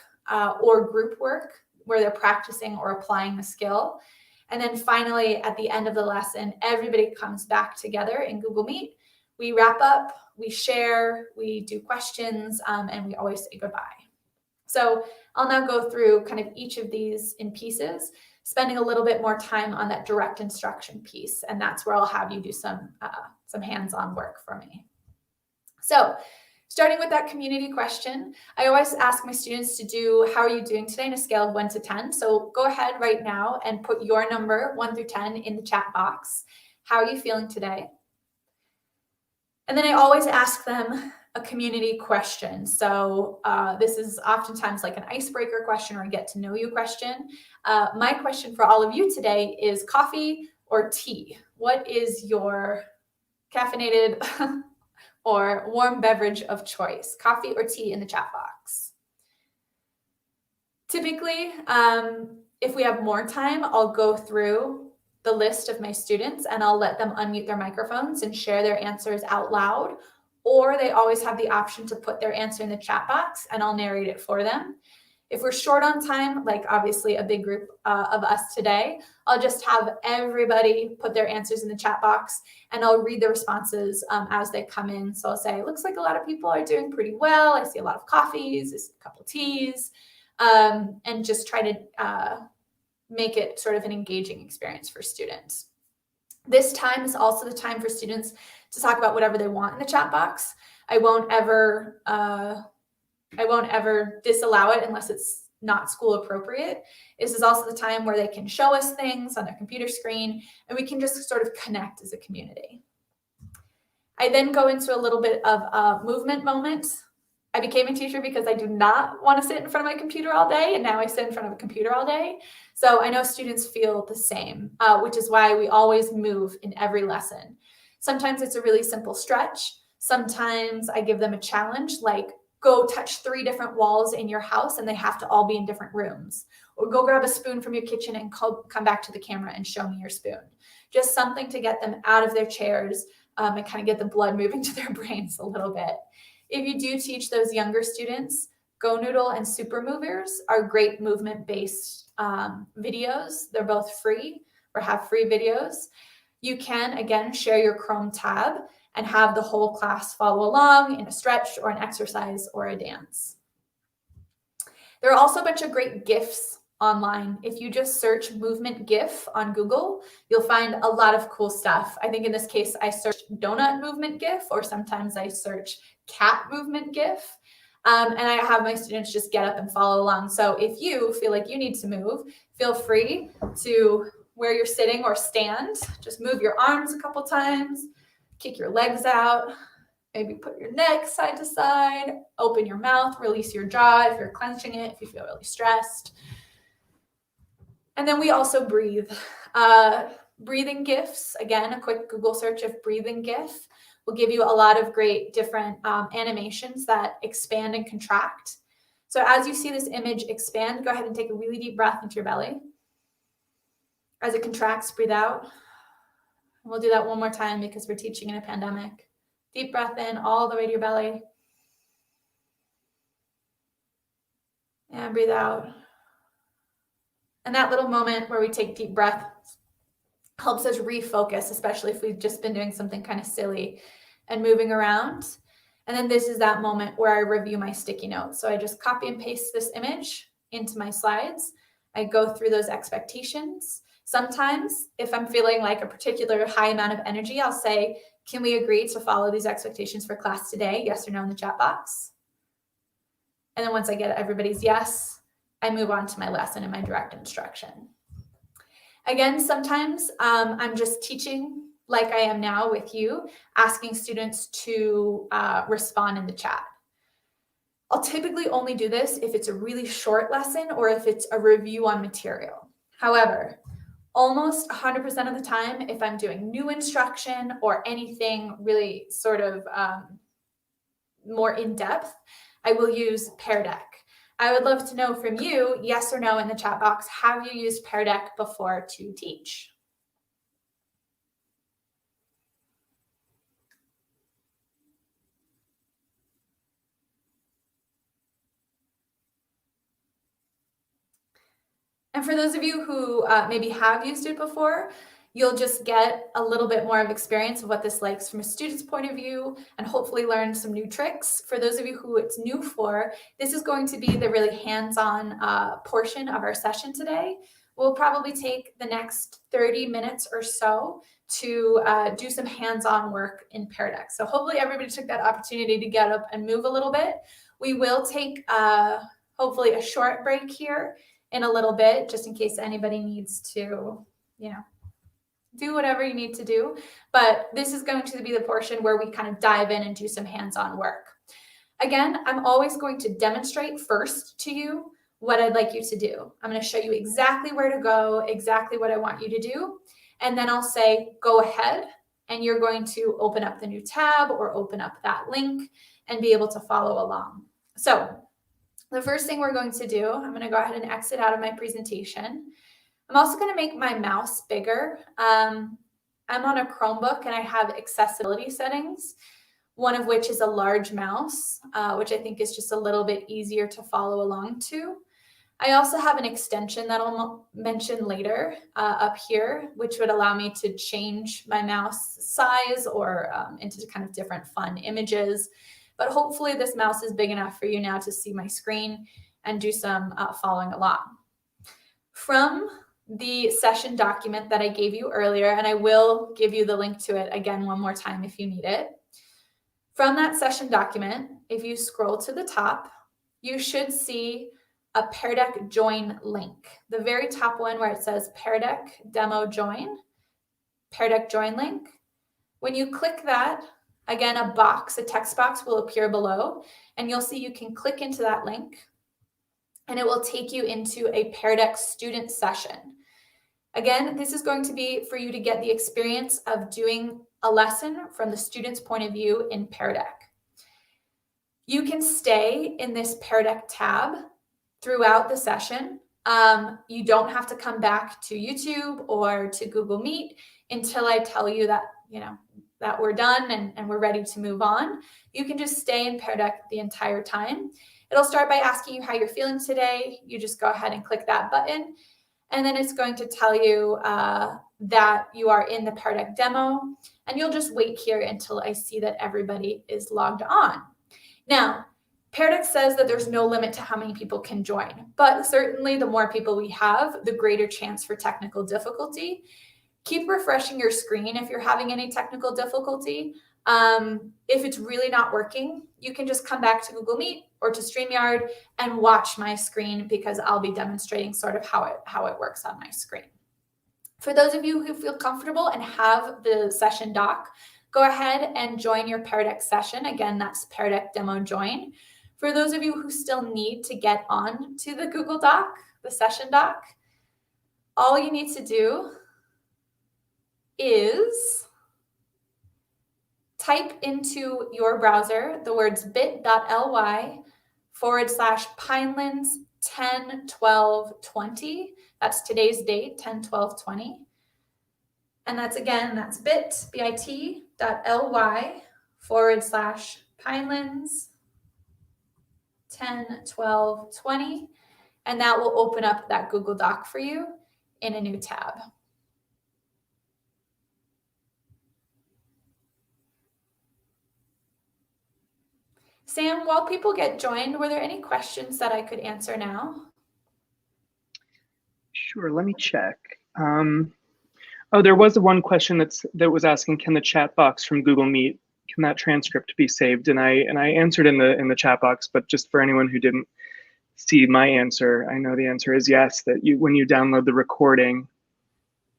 or group work where they're practicing or applying the skill. And then finally, at the end of the lesson, everybody comes back together in Google Meet. We wrap up, we share, we do questions, and we always say goodbye. So I'll now go through kind of each of these in pieces, spending a little bit more time on that direct instruction piece. And that's where I'll have you do some hands-on work for me. So starting with that community question, I always ask my students to do, how are you doing today, on a scale of 1 to 10. So go ahead right now and put your number 1 through 10 in the chat box. How are you feeling today? And then I always ask them a community question. So this is oftentimes like an icebreaker question or a get to know you question. My question for all of you today is coffee or tea? What is your caffeinated or warm beverage of choice? Coffee or tea in the chat box. Typically, if we have more time, I'll go through the list of my students and I'll let them unmute their microphones and share their answers out loud, or they always have the option to put their answer in the chat box and I'll narrate it for them. If we're short on time, like obviously a big group of us today, I'll just have everybody put their answers in the chat box and I'll read the responses as they come in. So I'll say, it looks like a lot of people are doing pretty well. I see a lot of coffees, a couple teas, and just try to make it sort of an engaging experience for students. This time is also the time for students to talk about whatever they want in the chat box. I won't ever disallow it unless it's not school appropriate. This is also the time where they can show us things on their computer screen and we can just sort of connect as a community. I then go into a little bit of a movement moment. I became a teacher because I do not want to sit in front of my computer all day, and now I sit in front of a computer all day. So I know students feel the same, which is why we always move in every lesson. Sometimes it's a really simple stretch. Sometimes I give them a challenge, like go touch 3 different walls in your house and they have to all be in different rooms. Or go grab a spoon from your kitchen and come back to the camera and show me your spoon. Just something to get them out of their chairs and kind of get the blood moving to their brains a little bit. If you do teach those younger students, Go Noodle and Super Movers are great movement-based videos. They're both free or have free videos. You can, again, share your Chrome tab and have the whole class follow along in a stretch or an exercise or a dance. There are also a bunch of great GIFs online. If you just search movement GIF on Google, you'll find a lot of cool stuff. I think in this case, I searched donut movement GIF, or sometimes I search cat movement GIF. And I have my students just get up and follow along. So if you feel like you need to move, feel free to, where you're sitting or stand, just move your arms a couple times, kick your legs out, maybe put your neck side to side, open your mouth, release your jaw if you're clenching it, if you feel really stressed. And then we also breathe. Breathing GIFs, again, a quick Google search of breathing GIF will give you a lot of great different animations that expand and contract. So as you see this image expand, go ahead and take a really deep breath into your belly. As it contracts, breathe out. And we'll do that one more time because we're teaching in a pandemic. Deep breath in all the way to your belly. And breathe out. And that little moment where we take deep breath helps us refocus, especially if we've just been doing something kind of silly and moving around. And then this is that moment where I review my sticky notes. So I just copy and paste this image into my slides. I go through those expectations. Sometimes if I'm feeling like a particular high amount of energy, I'll say, can we agree to follow these expectations for class today? Yes or no in the chat box. And then once I get everybody's yes, I move on to my lesson and my direct instruction. Again, sometimes I'm just teaching like I am now with you, asking students to respond in the chat. I'll typically only do this if it's a really short lesson or if it's a review on material. However, almost 100% of the time, if I'm doing new instruction or anything really sort of more in-depth, I will use Pear Deck. I would love to know from you, yes or no in the chat box, have you used Pear Deck before to teach? And for those of you who maybe have used it before, you'll just get a little bit more of experience of what this likes from a student's point of view and hopefully learn some new tricks. For those of you who it's new for, this is going to be the really hands-on portion of our session today. We'll probably take the next 30 minutes or so to do some hands-on work in Pear Deck. So hopefully everybody took that opportunity to get up and move a little bit. We will take hopefully a short break here in a little bit, just in case anybody needs to, do whatever you need to do. But this is going to be the portion where we kind of dive in and do some hands-on work. Again, I'm always going to demonstrate first to you what I'd like you to do. I'm going to show you exactly where to go, exactly what I want you to do. And then I'll say, go ahead. And you're going to open up the new tab or open up that link and be able to follow along. So the first thing we're going to do, I'm going to go ahead and exit out of my presentation. I'm also going to make my mouse bigger. I'm on a Chromebook and I have accessibility settings, one of which is a large mouse, which I think is just a little bit easier to follow along to. I also have an extension that I'll mention later up here, which would allow me to change my mouse size or into kind of different fun images. But hopefully this mouse is big enough for you now to see my screen and do some following along. From the session document that I gave you earlier, and I will give you the link to it again one more time if you need it. From that session document, if you scroll to the top, you should see a Pear Deck join link. The very top one where it says Pear Deck demo join, Pear Deck join link. When you click that, again, a text box will appear below, and you'll see you can click into that link, and it will take you into a Pear Deck student session. Again, this is going to be for you to get the experience of doing a lesson from the student's point of view in Pear Deck. You can stay in this Pear Deck tab throughout the session. You don't have to come back to YouTube or to Google Meet until I tell you that, that we're done and we're ready to move on. You can just stay in Pear Deck the entire time. It'll start by asking you how you're feeling today. You just go ahead and click that button, and then it's going to tell you that you are in the Pear Deck demo, and you'll just wait here until I see that everybody is logged on. Now, Pear Deck says that there's no limit to how many people can join, but certainly the more people we have, the greater chance for technical difficulty. Keep refreshing your screen if you're having any technical difficulty. If it's really not working, you can just come back to Google Meet or to StreamYard and watch my screen, because I'll be demonstrating sort of how it works on my screen. For those of you who feel comfortable and have the session doc, go ahead and join your Pear Deck session. Again, that's Pear Deck Demo Join. For those of you who still need to get on to the Google Doc, the session doc, all you need to do is type into your browser the words bit.ly/Pinelands 10/12/20. That's today's date, 10/12/20. And that's bit.ly/Pinelands 10/12/20. And that will open up that Google Doc for you in a new tab. Sam, while people get joined, were there any questions that I could answer now? Sure, let me check. Oh, there was one question that was asking, can the chat box from Google Meet, can that transcript be saved? And I answered in the chat box, but just for anyone who didn't see my answer, I know the answer is yes, that when you download the recording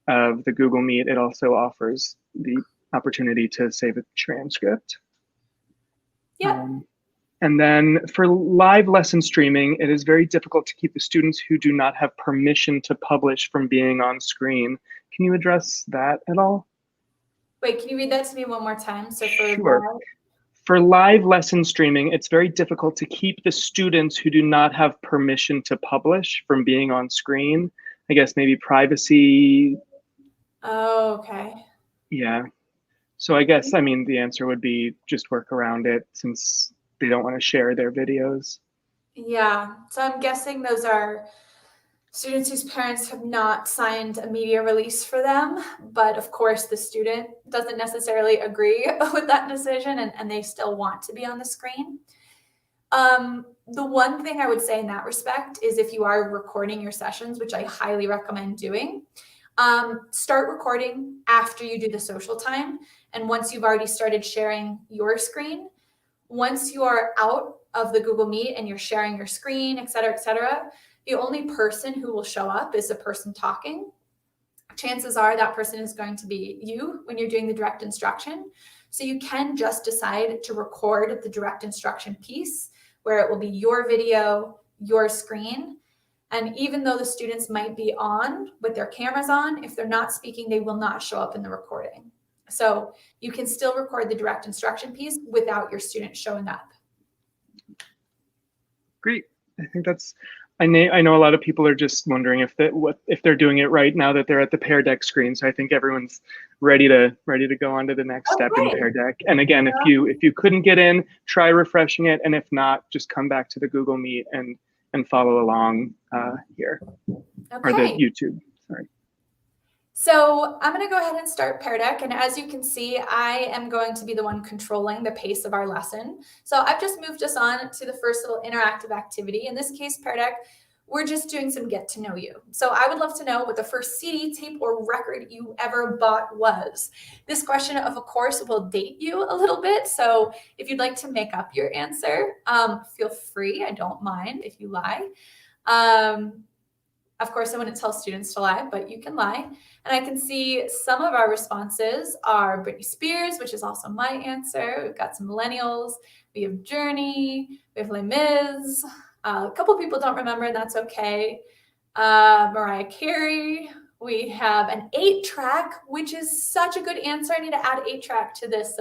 of the Google Meet, it also offers the opportunity to save a transcript. Yeah. And then for live lesson streaming, it is very difficult to keep the students who do not have permission to publish from being on screen. Can you address that at all? Wait, can you read that to me one more time? So Sure. For live lesson streaming, it's very difficult to keep the students who do not have permission to publish from being on screen. I guess maybe privacy. Oh, okay. Yeah. So I guess, I mean, the answer would be just work around it since they don't want to share their videos. Yeah. So I'm guessing those are students whose parents have not signed a media release for them, but of course the student doesn't necessarily agree with that decision, and they still want to be on the screen. The one thing I would say in that respect is if you are recording your sessions, which I highly recommend doing, start recording after you do the social time. And once you've already started sharing your screen, once you are out of the Google Meet and you're sharing your screen, et cetera, the only person who will show up is the person talking. Chances are that person is going to be you when you're doing the direct instruction. So you can just decide to record the direct instruction piece where it will be your video, your screen. And even though the students might be on with their cameras on, if they're not speaking, they will not show up in the recording. So you can still record the direct instruction piece without your student showing up. Great. I think that's, I know a lot of people are just wondering if they're doing it right now that they're at the Pear Deck screen. So I think everyone's ready to go on to the next step in Pear Deck. And again, if you couldn't get in, try refreshing it, and if not, just come back to the Google Meet and follow along here, or the YouTube. Sorry. So I'm going to go ahead and start Pear Deck. And as you can see, I am going to be the one controlling the pace of our lesson. So I've just moved us on to the first little interactive activity. In this case, Pear Deck, we're just doing some get to know you. So I would love to know what the first CD, tape, or record you ever bought was. This question, of course, will date you a little bit. So if you'd like to make up your answer, feel free. I don't mind if you lie. Of course, I wouldn't tell students to lie, but you can lie. And I can see some of our responses are Britney Spears, which is also my answer. We've got some millennials. We have Journey. We have Les Mis. A couple people don't remember, and that's okay. Mariah Carey. We have an 8-track, which is such a good answer. I need to add 8-track to this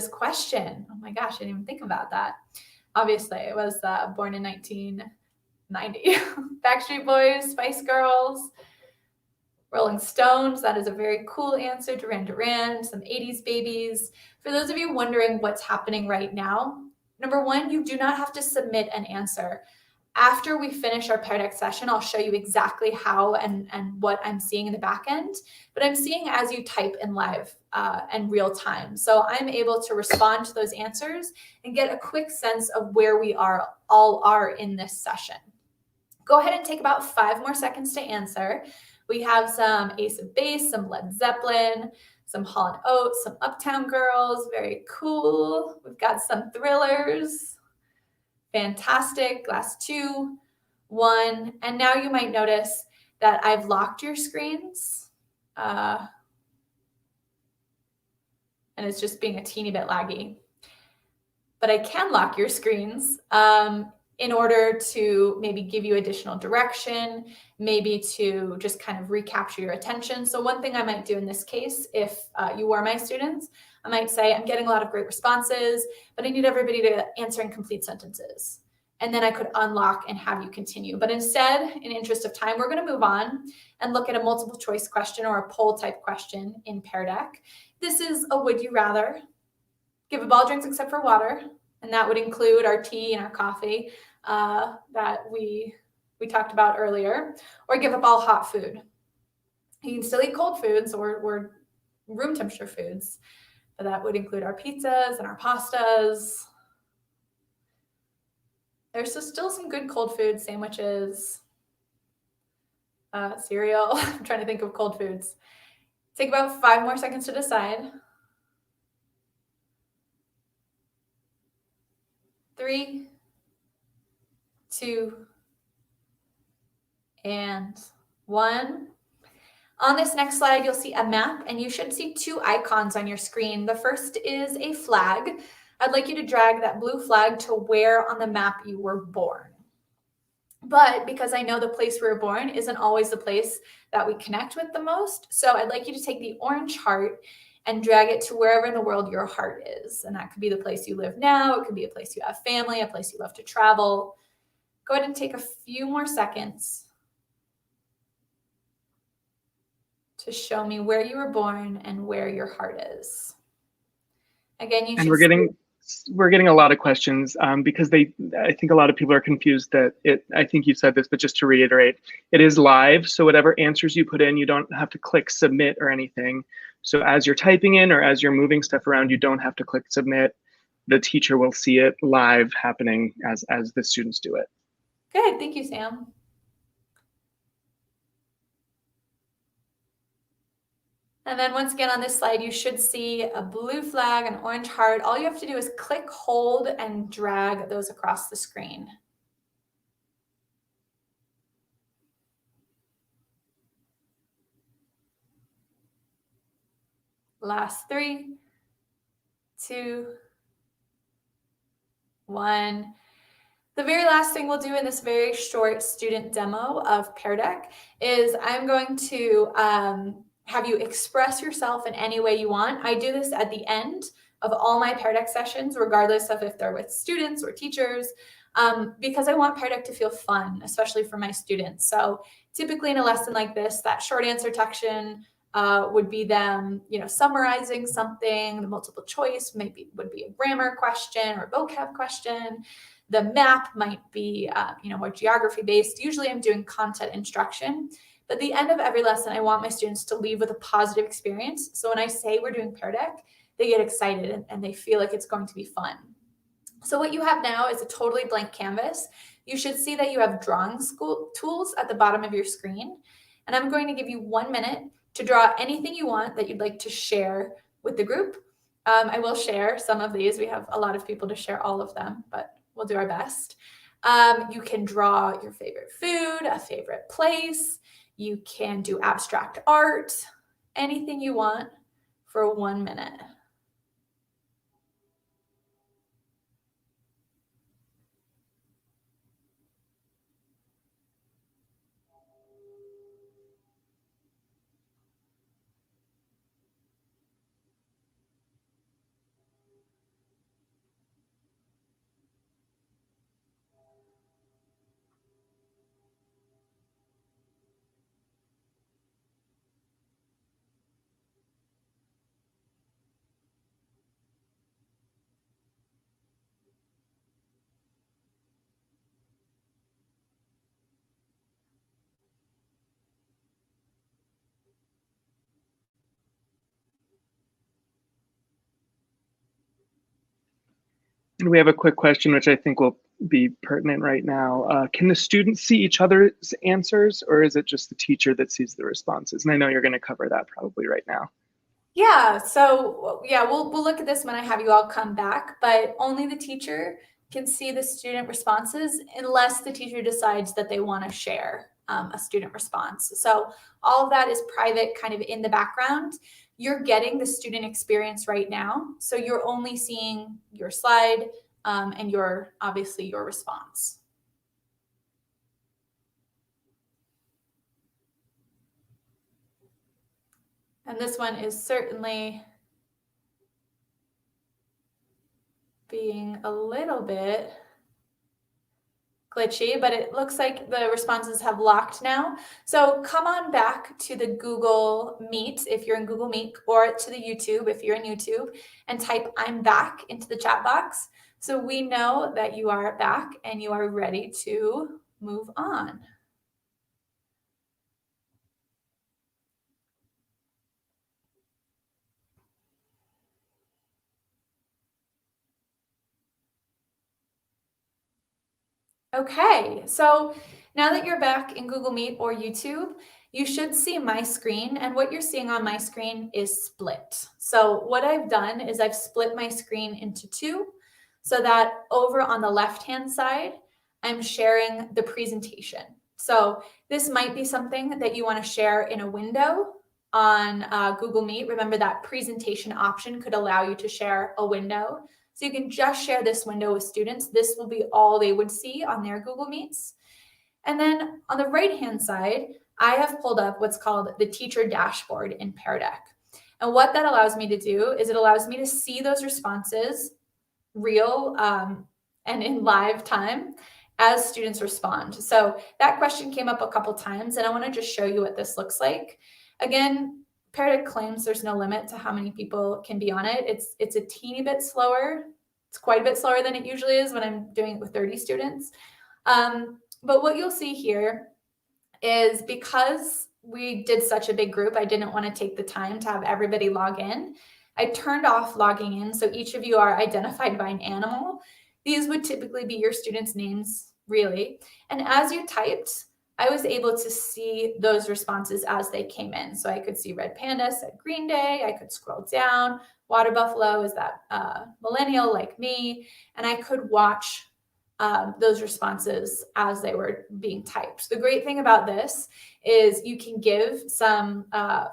question. Oh my gosh, I didn't even think about that. Obviously, it was born in 1990. Backstreet Boys, Spice Girls, Rolling Stones. That is a very cool answer. Duran Duran, some 80s babies. For those of you wondering what's happening right now, number one, you do not have to submit an answer. After we finish our Pear Deck session, I'll show you exactly how and what I'm seeing in the back end, but I'm seeing as you type in live and real time. So I'm able to respond to those answers and get a quick sense of where we all are in this session. Go ahead and take about 5 more seconds to answer. We have some Ace of Base, some Led Zeppelin, some Hall & Oates, some Uptown Girls, very cool. We've got some Thrillers. Fantastic. Last 2, 1. And now you might notice that I've locked your screens. And it's just being a teeny bit laggy. But I can lock your screens in order to maybe give you additional direction, maybe to just kind of recapture your attention. So one thing I might do in this case, if you were my students, I might say, I'm getting a lot of great responses, but I need everybody to answer in complete sentences. And then I could unlock and have you continue. But instead, in interest of time, we're going to move on and look at a multiple choice question or a poll type question in Pear Deck. This is a would you rather. Give up all drinks except for water, and that would include our tea and our coffee that we talked about earlier, or give up all hot food. You can still eat cold foods or room temperature foods, but that would include our pizzas and our pastas. There's still some good cold food sandwiches, cereal. I'm trying to think of cold foods. Take about 5 more seconds to decide. 3, 2, and 1. On this next slide, you'll see a map, and you should see 2 icons on your screen. The first is a flag. I'd like you to drag that blue flag to where on the map you were born. But because I know the place we were born isn't always the place that we connect with the most, so I'd like you to take the orange heart and drag it to wherever in the world your heart is. And that could be the place you live now. It could be a place you have family, a place you love to travel. Go ahead and take a few more seconds to show me where you were born and where your heart is. Again, you And should we're getting a lot of questions because I think a lot of people are confused that I think you said this, but just to reiterate, it is live. So whatever answers you put in, you don't have to click submit or anything. So as you're typing in or as you're moving stuff around, you don't have to click submit. The teacher will see it live happening as the students do it. Good, thank you, Sam. And then once again on this slide, you should see a blue flag, an orange heart. All you have to do is click, hold, and drag those across the screen. Last 3, 2, 1. The very last thing we'll do in this very short student demo of Pear Deck is I'm going to have you express yourself in any way you want. I do this at the end of all my Pear Deck sessions, regardless of if they're with students or teachers, because I want Pear Deck to feel fun, especially for my students. So typically in a lesson like this, that short answer section would be them, summarizing something. The multiple choice maybe would be a grammar question or vocab question. The map might be, more geography based. Usually I'm doing content instruction. But at the end of every lesson, I want my students to leave with a positive experience. So when I say we're doing Pear Deck, they get excited and they feel like it's going to be fun. So what you have now is a totally blank canvas. You should see that you have drawing tools at the bottom of your screen. And I'm going to give you 1 minute to draw anything you want that you'd like to share with the group. I will share some of these. We have a lot of people to share all of them, but we'll do our best. You can draw your favorite food, a favorite place. You can do abstract art, anything you want for 1 minute. And we have a quick question, which I think will be pertinent right now. Can the students see each other's answers, or is it just the teacher that sees the responses? And I know you're going to cover that probably right now. Yeah, so yeah, we'll look at this when I have you all come back, but only the teacher can see the student responses unless the teacher decides that they want to share a student response. So all of that is private, kind of in the background. You're getting the student experience right now, so you're only seeing your slide and your obviously your response. And this one is certainly being a little bit glitchy, but it looks like the responses have locked now. So come on back to the Google Meet if you're in Google Meet, or to the YouTube if you're in YouTube, and type "I'm back" into the chat box. So we know that you are back and you are ready to move on. Okay, so now that you're back in Google Meet or YouTube, you should see my screen, and what you're seeing on my screen is split. So what I've done is I've split my screen into two, so that over on the left-hand side, I'm sharing the presentation. So this might be something that you want to share in a window on Google Meet. Remember that presentation option could allow you to share a window. So you can just share this window with students. This will be all they would see on their Google Meets. And then on the right-hand side, I have pulled up what's called the teacher dashboard in Pear Deck. And what that allows me to do is it allows me to see those responses real and in live time as students respond. So that question came up a couple times, and I want to just show you what this looks like. Again, Pear Deck claims there's no limit to how many people can be on it. It's a teeny bit slower. It's quite a bit slower than it usually is when I'm doing it with 30 students. But what you'll see here is, because we did such a big group, I didn't want to take the time to have everybody log in. I turned off logging in, so each of you are identified by an animal. These would typically be your students' names, really. And as you typed, I was able to see those responses as they came in. So I could see Red Panda said Green Day. I could scroll down. Water Buffalo is that millennial like me. And I could watch those responses as they were being typed. The great thing about this is you can give some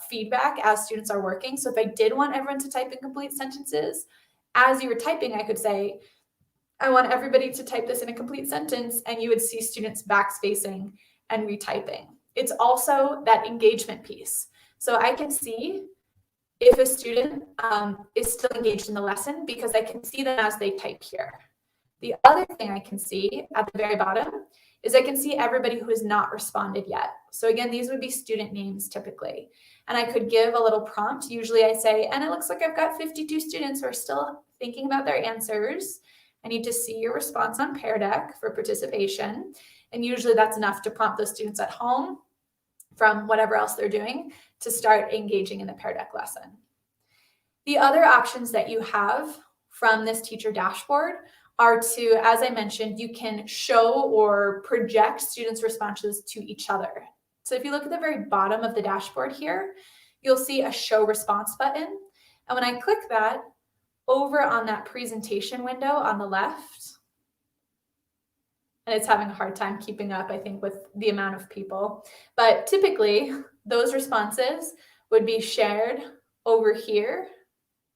feedback as students are working. So if I did want everyone to type in complete sentences, as you were typing, I could say, I want everybody to type this in a complete sentence, and you would see students backspacing and retyping. It's also that engagement piece. So I can see if a student is still engaged in the lesson because I can see them as they type here. The other thing I can see at the very bottom is I can see everybody who has not responded yet. So again, these would be student names typically. And I could give a little prompt. Usually I say, and it looks like I've got 52 students who are still thinking about their answers. I need to see your response on Pear Deck for participation. And usually that's enough to prompt those students at home from whatever else they're doing to start engaging in the Pear Deck lesson. The other options that you have from this teacher dashboard are to, as I mentioned, you can show or project students' responses to each other. So if you look at the very bottom of the dashboard here, you'll see a show response button. And when I click that, over on that presentation window on the left, and it's having a hard time keeping up, I think, with the amount of people. But typically, those responses would be shared over here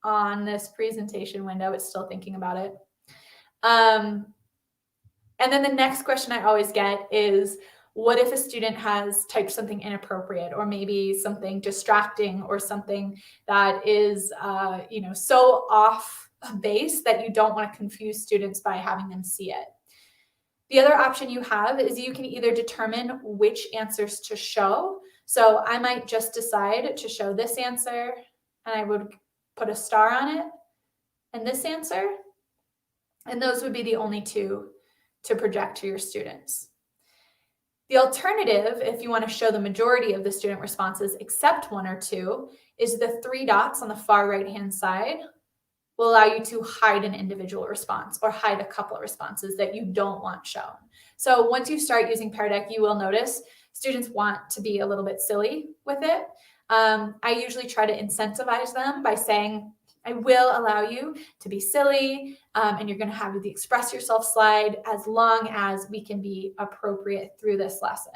on this presentation window. It's still thinking about it. And then the next question I always get is, what if a student has typed something inappropriate, or maybe something distracting, or something that is, so off base that you don't want to confuse students by having them see it? The other option you have is you can either determine which answers to show. So I might just decide to show this answer, and I would put a star on it, and this answer. And those would be the only two to project to your students. The alternative, if you want to show the majority of the student responses except one or two, is the three dots on the far right-hand side. will allow you to hide an individual response or hide a couple of responses that you don't want shown. So once you start using Pear Deck, you will notice students want to be a little bit silly with it. I usually try to incentivize them by saying, I will allow you to be silly, and you're going to have the express yourself slide as long as we can be appropriate through this lesson.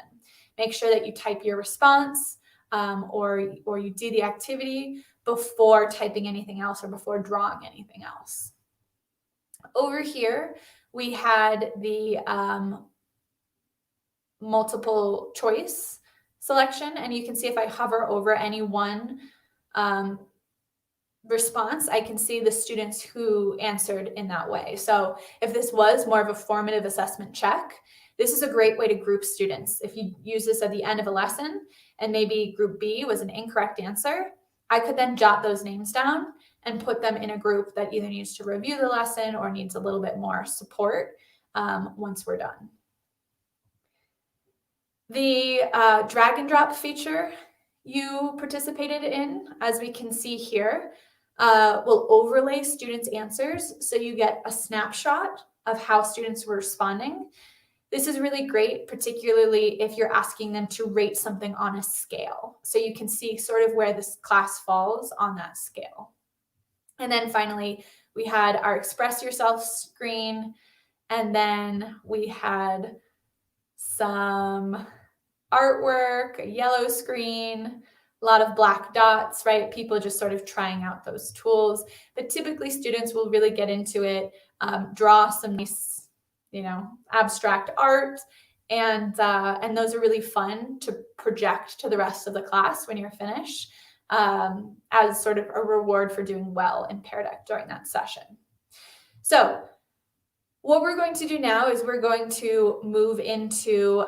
Make sure that you type your response or you do the activity before typing anything else or before drawing anything else. Over here, we had the multiple choice selection, and you can see if I hover over any one response, I can see the students who answered in that way. So if this was more of a formative assessment check, this is a great way to group students. If you use this at the end of a lesson and maybe group B was an incorrect answer, I could then jot those names down and put them in a group that either needs to review the lesson or needs a little bit more support once we're done. The drag and drop feature you participated in, as we can see here, will overlay students' answers, so you get a snapshot of how students were responding. This is really great, particularly if you're asking them to rate something on a scale. So you can see sort of where this class falls on that scale. And then finally, we had our Express Yourself screen, and then we had some artwork, a yellow screen, a lot of black dots, right? People just sort of trying out those tools. But typically students will really get into it, draw some nice, abstract art. And those are really fun to project to the rest of the class when you're finished, as sort of a reward for doing well in Pear Deck during that session. So what we're going to do now is we're going to move into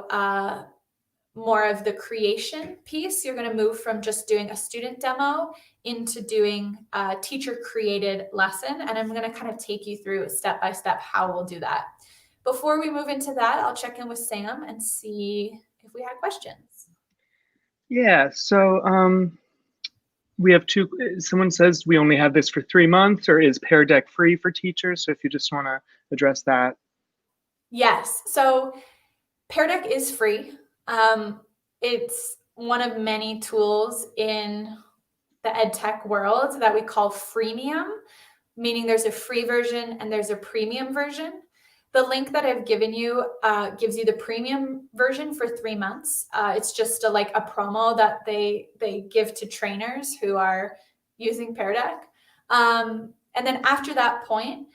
more of the creation piece. You're going to move from just doing a student demo into doing a teacher created lesson. And I'm going to kind of take you through step by step how we'll do that. Before we move into that, I'll check in with Sam and see if we had questions. Yeah, so we have someone says we only have this for 3 months, or is Pear Deck free for teachers? So if you just want to address that. Yes, so Pear Deck is free. It's one of many tools in the ed tech world that we call freemium, meaning there's a free version and there's a premium version. The link that I've given you gives you the premium version for 3 months. It's just like a promo that they give to trainers who are using Pear Deck. And then after that point,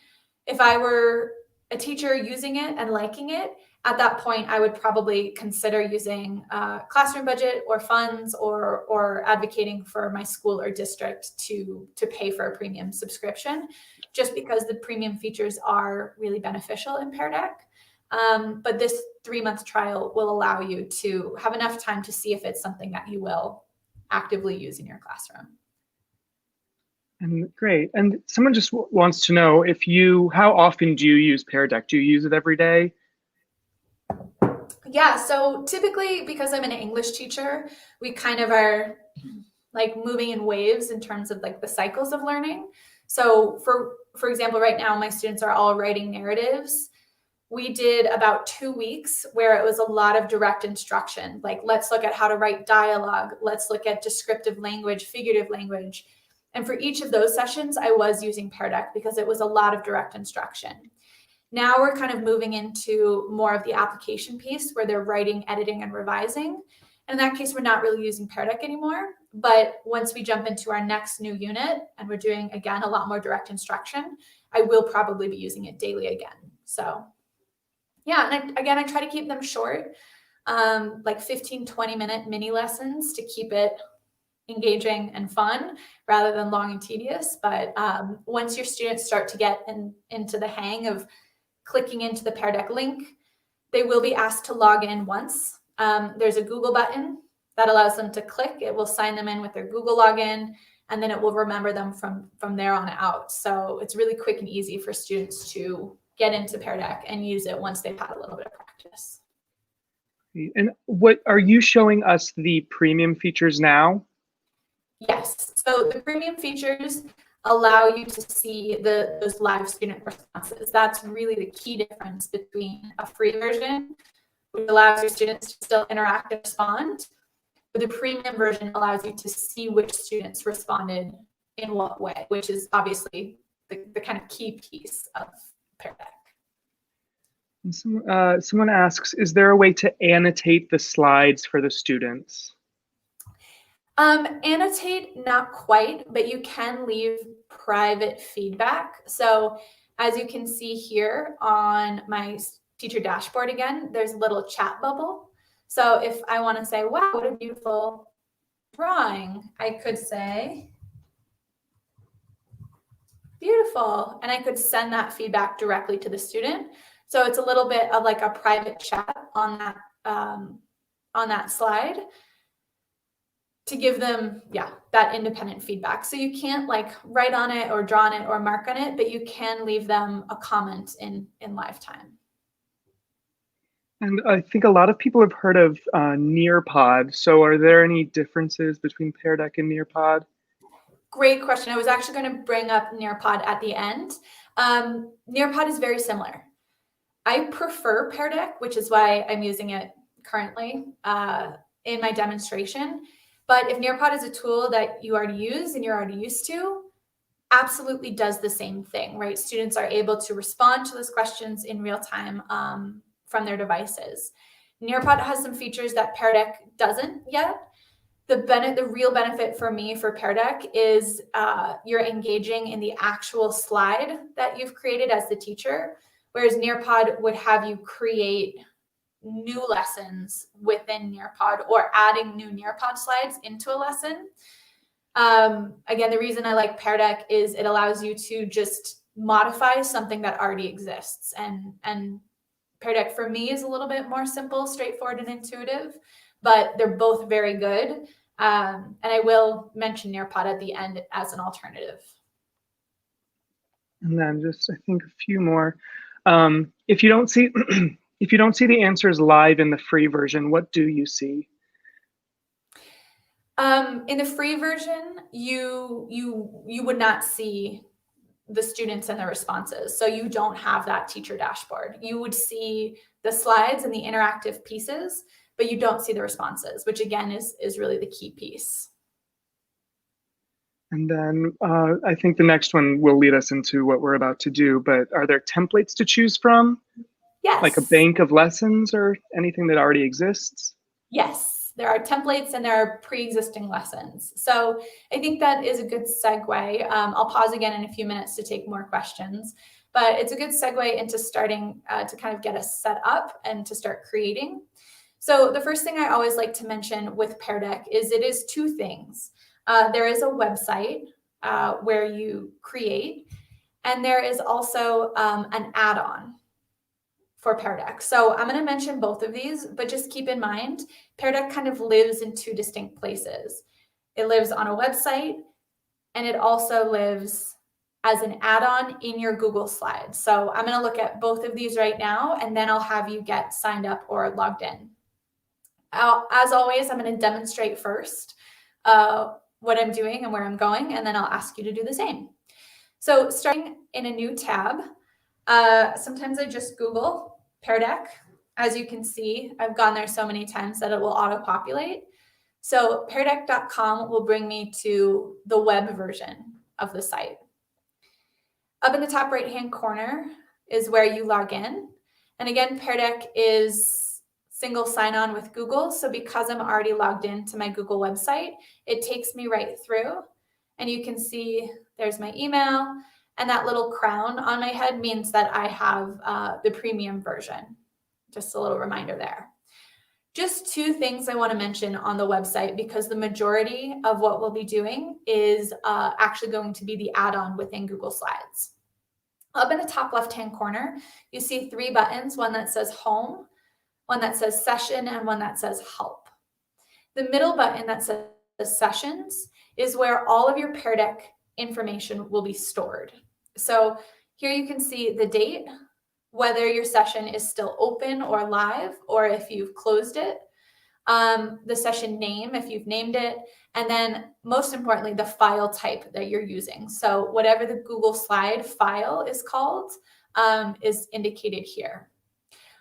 if I were a teacher using it and liking it, at that point, I would probably consider using classroom budget or funds or advocating for my school or district to pay for a premium subscription, just because the premium features are really beneficial in Pear Deck. But this 3-month trial will allow you to have enough time to see if it's something that you will actively use in your classroom. And great. And someone just wants to know how often do you use Pear Deck? Do you use it every day? Yeah, so typically, because I'm an English teacher, we kind of are like moving in waves in terms of like the cycles of learning. So for example, right now my students are all writing narratives. We did about 2 weeks where it was a lot of direct instruction, like let's look at how to write dialogue, let's look at descriptive language, figurative language. And for each of those sessions, I was using Pear Deck because it was a lot of direct instruction. Now we're kind of moving into more of the application piece where they're writing, editing, and revising. And in that case, we're not really using Pear Deck anymore. But once we jump into our next new unit and we're doing, again, a lot more direct instruction, I will probably be using it daily again. So yeah, and I try to keep them short, like 15, 20-minute mini lessons to keep it engaging and fun rather than long and tedious. But once your students start to get into the hang of clicking into the Pear Deck link, they will be asked to log in once. There's a Google button that allows them to click. It will sign them in with their Google login, and then it will remember them from there on out. So it's really quick and easy for students to get into Pear Deck and use it once they've had a little bit of practice. And what are you showing us the premium features now? Yes. So the premium features allow you to see those live student responses. That's really the key difference between a free version, which allows your students to still interact and respond, but the premium version allows you to see which students responded in what way, which is obviously the kind of key piece of Pear Deck. Someone asks, is there a way to annotate the slides for the students? Annotate, not quite, but you can leave private feedback. So as you can see here on my teacher dashboard again, there's a little chat bubble. So if I want to say, wow, what a beautiful drawing, I could say, beautiful, and I could send that feedback directly to the student. So it's a little bit of like a private chat on that slide to give them, that independent feedback. So you can't like write on it or draw on it or mark on it, but you can leave them a comment in live time. And I think a lot of people have heard of Nearpod. So are there any differences between Pear Deck and Nearpod? Great question. I was actually going to bring up Nearpod at the end. Nearpod is very similar. I prefer Pear Deck, which is why I'm using it currently in my demonstration. But if Nearpod is a tool that you already use and you're already used to, absolutely does the same thing, right? Students are able to respond to those questions in real time from their devices. Nearpod has some features that Pear Deck doesn't yet. The real benefit for me for Pear Deck is you're engaging in the actual slide that you've created as the teacher, whereas Nearpod would have you create new lessons within Nearpod or adding new Nearpod slides into a lesson. Again, the reason I like Pear Deck is it allows you to just modify something that already exists. And Pear Deck for me is a little bit more simple, straightforward, and intuitive, but they're both very good. And I will mention Nearpod at the end as an alternative. And then just, I think, a few more. If you don't see if you don't see the answers live in the free version, what do you see? In the free version, you would not see the students and the responses. So you don't have that teacher dashboard. You would see the slides and the interactive pieces, but you don't see the responses, which again is really the key piece. And then I think the next one will lead us into what we're about to do, but are there templates to choose from? Yes. Like a bank of lessons or anything that already exists? Yes, there are templates and there are pre-existing lessons. So I think that is a good segue. I'll pause again in a few minutes to take more questions, but it's a good segue into starting to kind of get us set up and to start creating. So the first thing I always like to mention with Pear Deck is it is two things. There is a website where you create, and there is also an add-on for Pear Deck. So I'm going to mention both of these, but just keep in mind, Pear Deck kind of lives in two distinct places. It lives on a website, and it also lives as an add-on in your Google Slides. So I'm going to look at both of these right now, and then I'll have you get signed up or logged in. As always, I'm going to demonstrate first what I'm doing and where I'm going, and then I'll ask you to do the same. So starting in a new tab, sometimes I just Google Pear Deck. As you can see, I've gone there so many times that it will auto-populate. So peardeck.com will bring me to the web version of the site. Up in the top right-hand corner is where you log in. And again, Pear Deck is single sign-on with Google. So because I'm already logged into my Google website, it takes me right through. And you can see there's my email. And that little crown on my head means that I have the premium version. Just a little reminder there. Just two things I want to mention on the website, because the majority of what we'll be doing is actually going to be the add-on within Google Slides. Up in the top left-hand corner, you see three buttons, one that says Home, one that says Session, and one that says Help. The middle button that says Sessions is where all of your Pear Deck information will be stored. So here you can see the date, whether your session is still open or live, or if you've closed it. the session name, if you've named it, and then most importantly, the file type that you're using. So whatever the Google Slide file is called is indicated here.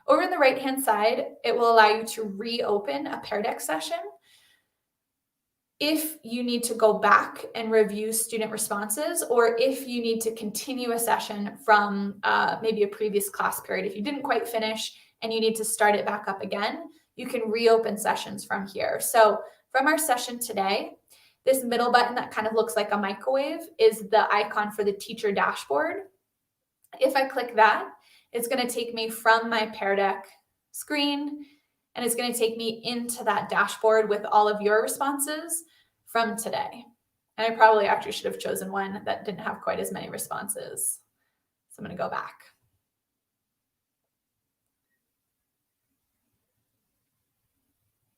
Over on the right-hand side, it will allow you to reopen a Pear Deck session. If you need to go back and review student responses, or if you need to continue a session from maybe a previous class period, if you didn't quite finish and you need to start it back up again, you can reopen sessions from here. So from our session today, this middle button that kind of looks like a microwave is the icon for the teacher dashboard. If I click that, it's going to take me from my Pear Deck screen, and it's going to take me into that dashboard with all of your responses from today. And I probably actually should have chosen one that didn't have quite as many responses. So I'm going to go back.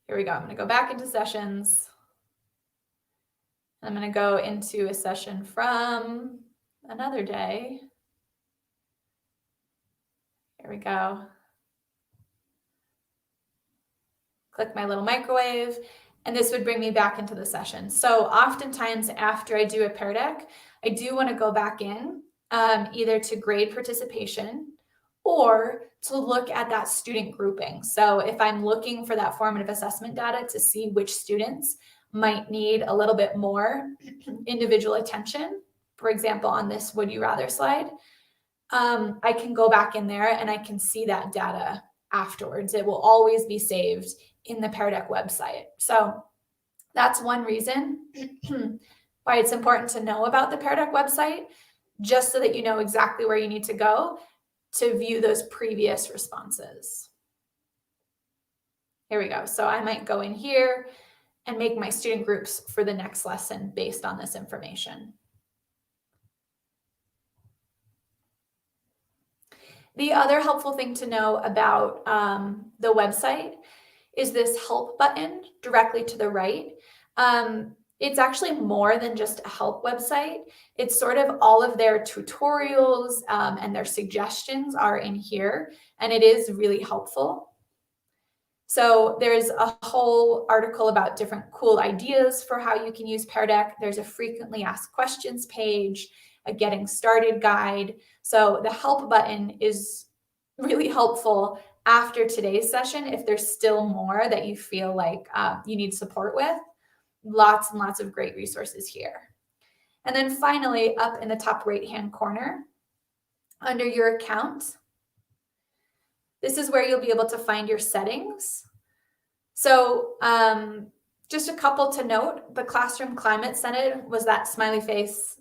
Here we go. I'm going to go back into sessions. I'm going to go into a session from another day. Here we go. Click my little microwave, and this would bring me back into the session. So oftentimes after I do a Pear Deck, I do want to go back in either to grade participation or to look at that student grouping. So if I'm looking for that formative assessment data to see which students might need a little bit more individual attention, for example, on this would you rather slide, I can go back in there and I can see that data afterwards. It will always be saved in the Pear Deck website. So that's one reason why it's important to know about the Pear Deck website, just so that you know exactly where you need to go to view those previous responses. Here we go. So I might go in here and make my student groups for the next lesson based on this information. The other helpful thing to know about the website is this help button directly to the right. It's actually more than just a help website. It's sort of all of their tutorials and their suggestions are in here, and it is really helpful. So there's a whole article about different cool ideas for how you can use Pear Deck. There's a frequently asked questions page, a getting started guide. So the help button is really helpful after today's session if there's still more that you feel like you need support with. Lots and lots of great resources here. And then finally, up in the top right-hand corner, under your account, this is where you'll be able to find your settings. So just a couple to note, the classroom climate setting was that smiley face,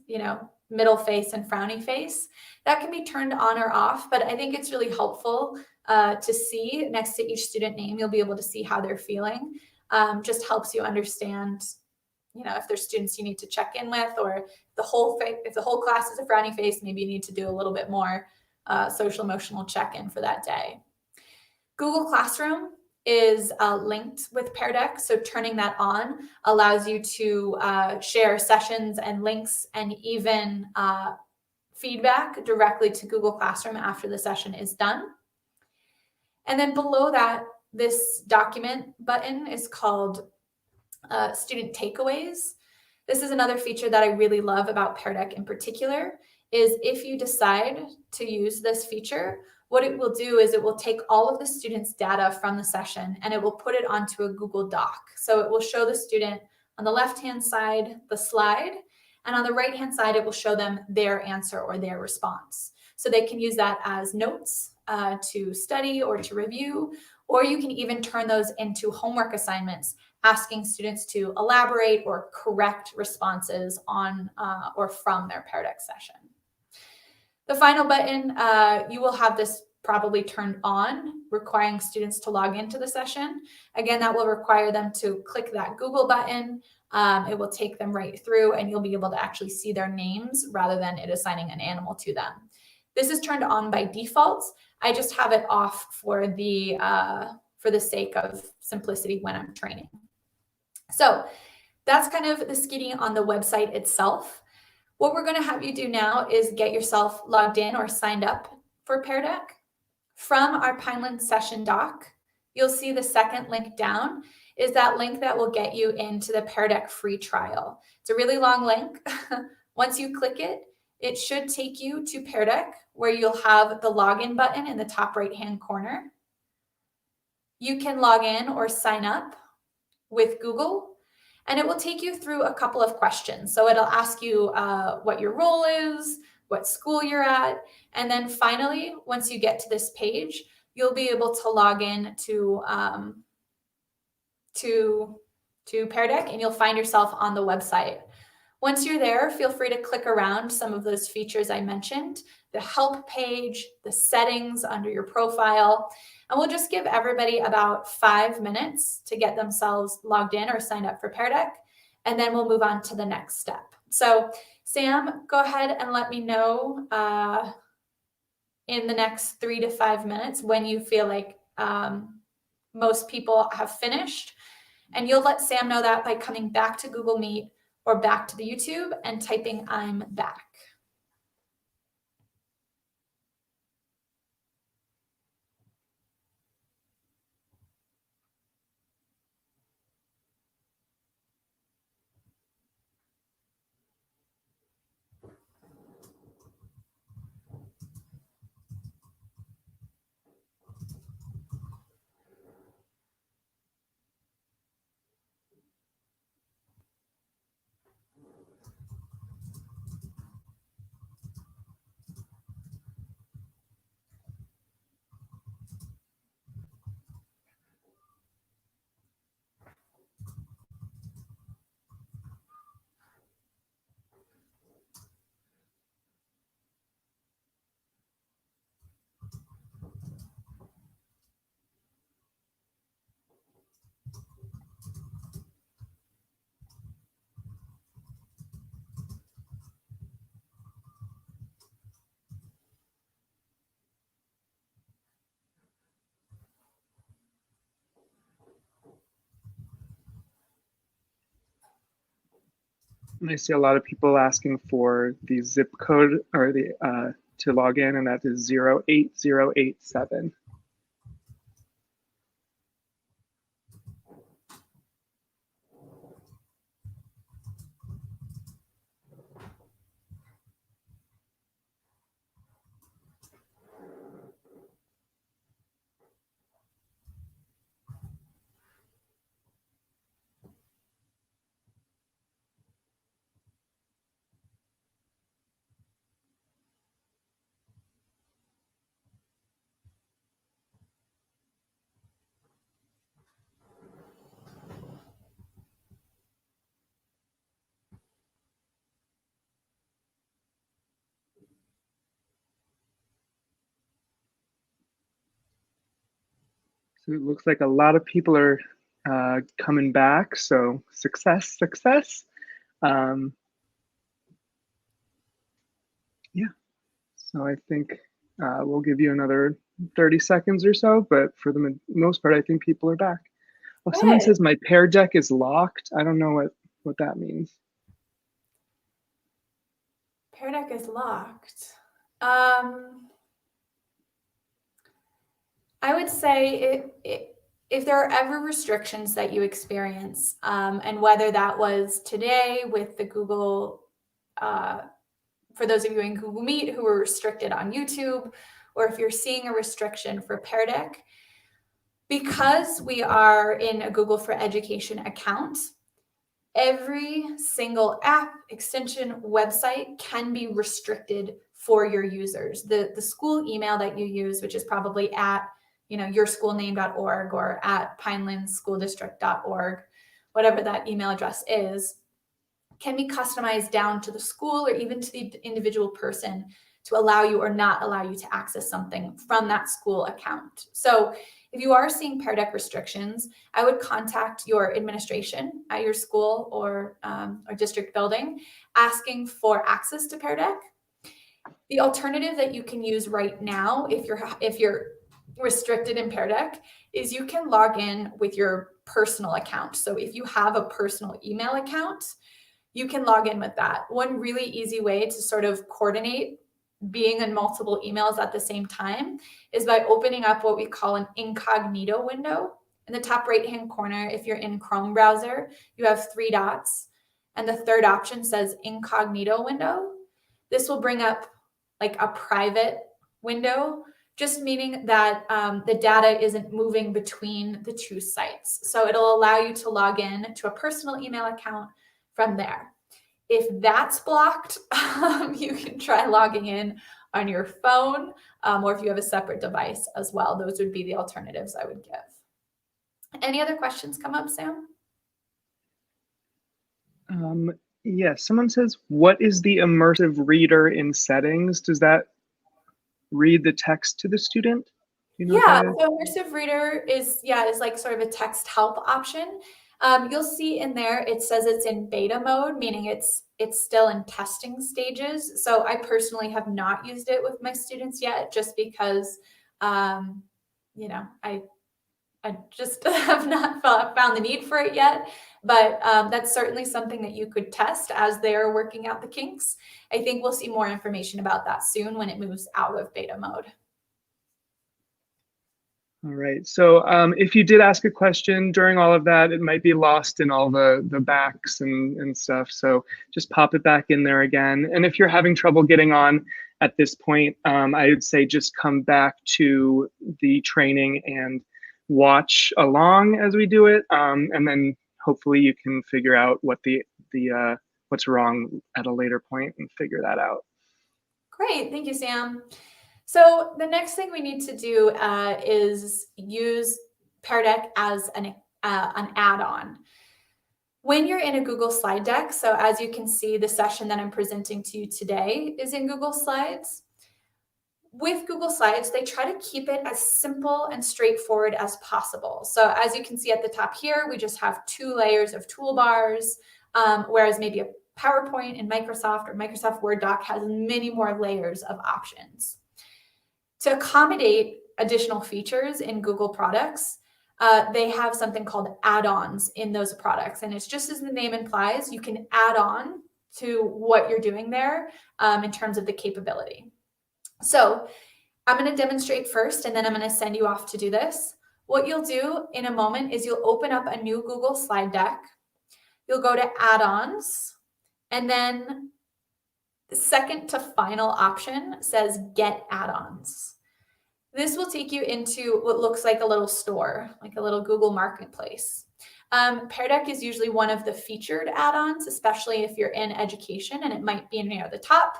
middle face and frowny face. That can be turned on or off, but I think it's really helpful to see next to each student name. You'll be able to see how they're feeling. Just helps you understand, if there's students you need to check in with, or if the whole class is a frowny face, maybe you need to do a little bit more social emotional check-in for that day. Google Classroom is linked with Pear Deck, so turning that on allows you to share sessions and links and even feedback directly to Google Classroom after the session is done. And then below that, this document button is called Student Takeaways. This is another feature that I really love about Pear Deck in particular, is if you decide to use this feature, what it will do is it will take all of the students' data from the session and it will put it onto a Google Doc. So it will show the student on the left-hand side the slide, and on the right-hand side, it will show them their answer or their response. So they can use that as notes to study or to review, or you can even turn those into homework assignments, asking students to elaborate or correct responses on or from their Pear Deck session. The final button, you will have this probably turned on, requiring students to log into the session. Again, that will require them to click that Google button. It will take them right through, and you'll be able to actually see their names rather than it assigning an animal to them. This is turned on by default. I just have it off for the sake of simplicity when I'm training. So that's kind of the skidding on the website itself. What we're going to have you do now is get yourself logged in or signed up for Pear Deck. From our Pinelands session doc, you'll see the second link down is that link that will get you into the Pear Deck free trial. It's a really long link. Once you click it, it should take you to Pear Deck, where you'll have the login button in the top right-hand corner. You can log in or sign up with Google, and it will take you through a couple of questions. So it'll ask you what your role is, what school you're at, and then finally, once you get to this page, you'll be able to log in to Pear Deck, and you'll find yourself on the website. Once you're there, feel free to click around some of those features I mentioned, the help page, the settings under your profile, and we'll just give everybody about 5 minutes to get themselves logged in or signed up for Pear Deck, and then we'll move on to the next step. So Sam, go ahead and let me know in the next 3 to 5 minutes when you feel like most people have finished. And you'll let Sam know that by coming back to Google Meet or back to the YouTube and typing "I'm back." And I see a lot of people asking for the zip code or the to log in, and that is 08087. So it looks like a lot of people are coming back. So success, success. Yeah. So I think we'll give you another 30 seconds or so, but for the most part, I think people are back. Well, someone says my Pear Deck is locked. I don't know what that means. Pear Deck is locked. I would say if there are ever restrictions that you experience, and whether that was today with the Google, for those of you in Google Meet who were restricted on YouTube, or if you're seeing a restriction for Pear Deck, because we are in a Google for Education account, every single app, extension, website can be restricted for your users. The school email that you use, which is probably at yourschoolname.org or at pinelandsschooldistrict.org, whatever that email address is, can be customized down to the school or even to the individual person to allow you or not allow you to access something from that school account. So if you are seeing Pear Deck restrictions, I would contact your administration at your school or district building asking for access to Pear Deck. The alternative that you can use right now, if you're restricted in Pear Deck, is you can log in with your personal account. So if you have a personal email account, you can log in with that. One really easy way to sort of coordinate being in multiple emails at the same time is by opening up what we call an incognito window In the top right-hand corner, if you're in Chrome browser, you have 3 dots, and the third option says incognito window. This will bring up like a private window, just meaning that the data isn't moving between the 2 sites. So it'll allow you to log in to a personal email account from there. If that's blocked, you can try logging in on your phone, or if you have a separate device as well. Those would be the alternatives I would give. Any other questions come up, Sam? Yes, someone says, what is the immersive reader in settings? Does that read the text to the student? Do you know Yeah, what that is? so immersive reader is like sort of a text help option. You'll see in there, it says it's in beta mode, meaning it's still in testing stages. So I personally have not used it with my students yet, just because, you know, I just have not found the need for it yet. But that's certainly something that you could test as they're working out the kinks. I think we'll see more information about that soon when it moves out of beta mode. All right. So if you did ask a question during all of that, it might be lost in all the backs and stuff. So just pop it back in there again. And if you're having trouble getting on at this point, I would say just come back to the training and watch along as we do it. And then hopefully you can figure out what what's wrong at a later point and figure that out. Great. Thank you, Sam. So the next thing we need to do is use Pear Deck as an add-on. When you're in a Google slide deck, so as you can see, the session that I'm presenting to you today is in Google Slides. With Google Slides, they try to keep it as simple and straightforward as possible. So as you can see at the top here, we just have 2 layers of toolbars, whereas maybe a PowerPoint in Microsoft or Microsoft Word doc has many more layers of options. To accommodate additional features in Google products, they have something called add-ons in those products. And it's just as the name implies, you can add on to what you're doing there in terms of the capability. So I'm going to demonstrate first, and then I'm going to send you off to do this. What you'll do in a moment is you'll open up a new Google slide deck. You'll go to add-ons, and then the second to final option says get add-ons. This will take you into what looks like a little store, like a little Google Marketplace. Pear Deck is usually one of the featured add-ons, especially if you're in education, and it might be near the top.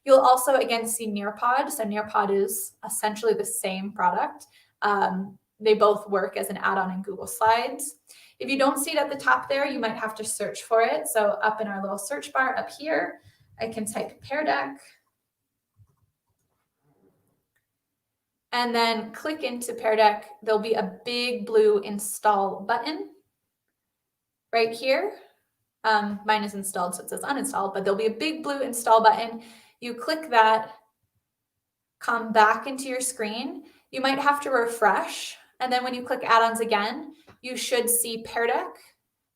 You'll also, again, see Nearpod. So Nearpod is essentially the same product. They both work as an add-on in Google Slides. If you don't see it at the top there, you might have to search for it. So up in our little search bar up here, I can type Pear Deck. And then click into Pear Deck. There'll be a big blue install button right here. Mine is installed, so it says uninstall, but there'll be a big blue install button. You click that, come back into your screen. You might have to refresh. And then when you click add-ons again, you should see Pear Deck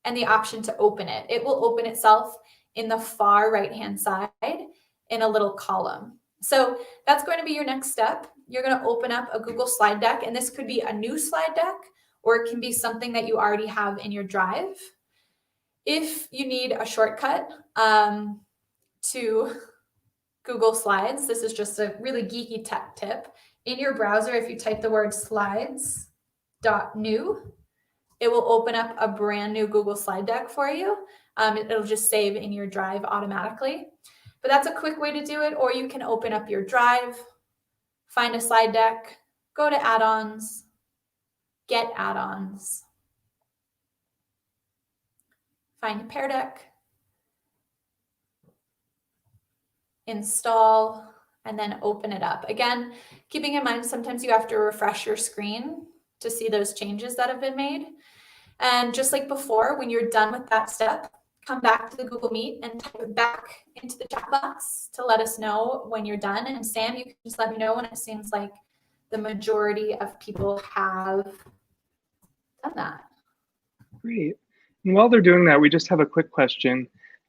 and the option to open it. It will open itself in the far right-hand side in a little column. So that's going to be your next step. You're going to open up a Google slide deck, and this could be a new slide deck, or it can be something that you already have in your drive. If you need a shortcut to Google Slides, this is just a really geeky tech tip. In your browser, if you type the word slides.new, it will open up a brand new Google slide deck for you. It'll just save in your drive automatically. But that's a quick way to do it, or you can open up your drive, find a slide deck, go to add-ons, get add-ons, find Pear Deck, install, and then open it up. Again, keeping in mind, sometimes you have to refresh your screen to see those changes that have been made. And just like before, when you're done with that step, come back to the Google Meet and type it back into the chat box to let us know when you're done. And Sam, you can just let me know when it seems like the majority of people have done that. Great. And while they're doing that, we just have a quick question.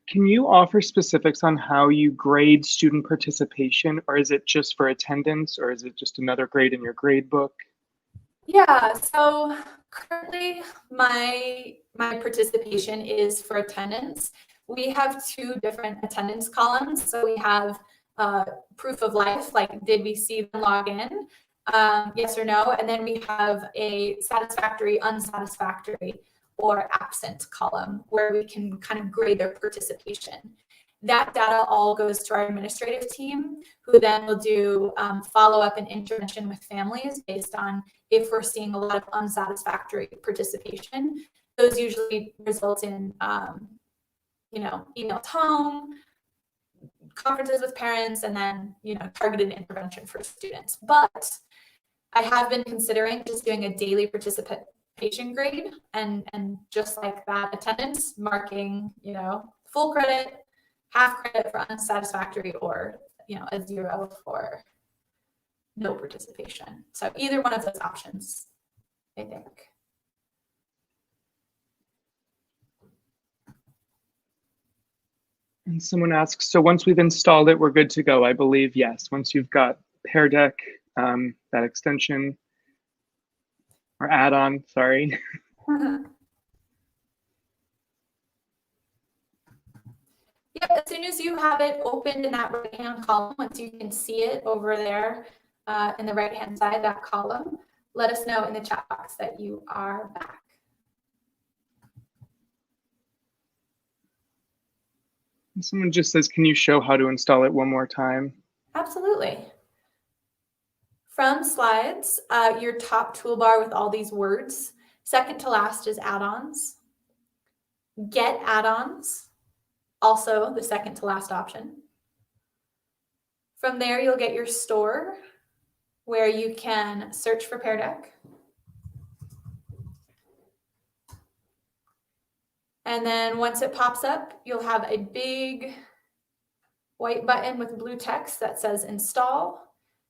Can you offer specifics on how you grade student participation, or is it just for attendance, or is it just another grade in your grade book? Yeah, so currently my participation is for attendance. We have two different attendance columns. So we have proof of life, like did we see them log in? Yes or no. And then we have a satisfactory, unsatisfactory, or absent column where we can kind of grade their participation. That data all goes to our administrative team, who then will do follow-up and intervention with families based on if we're seeing a lot of unsatisfactory participation. Those usually result in, emails home, conferences with parents, and then, targeted intervention for students. But I have been considering just doing a daily participation grade and just like that attendance marking, full credit, half credit for unsatisfactory, or, a 0 for no participation. So either one of those options, I think. And someone asks, so once we've installed it, we're good to go? I believe yes. Once you've got Pear Deck, that extension or add-on, sorry. Yep, as soon as you have it opened in that right-hand column, once you can see it over there in the right-hand side of that column, let us know in the chat box that you are back. Someone just says, can you show how to install it one more time? Absolutely. From slides, your top toolbar with all these words, second to last is add-ons. Get add-ons, also the second to last option. From there, you'll get your store, where you can search for Pear Deck. And then once it pops up, you'll have a big white button with blue text that says install.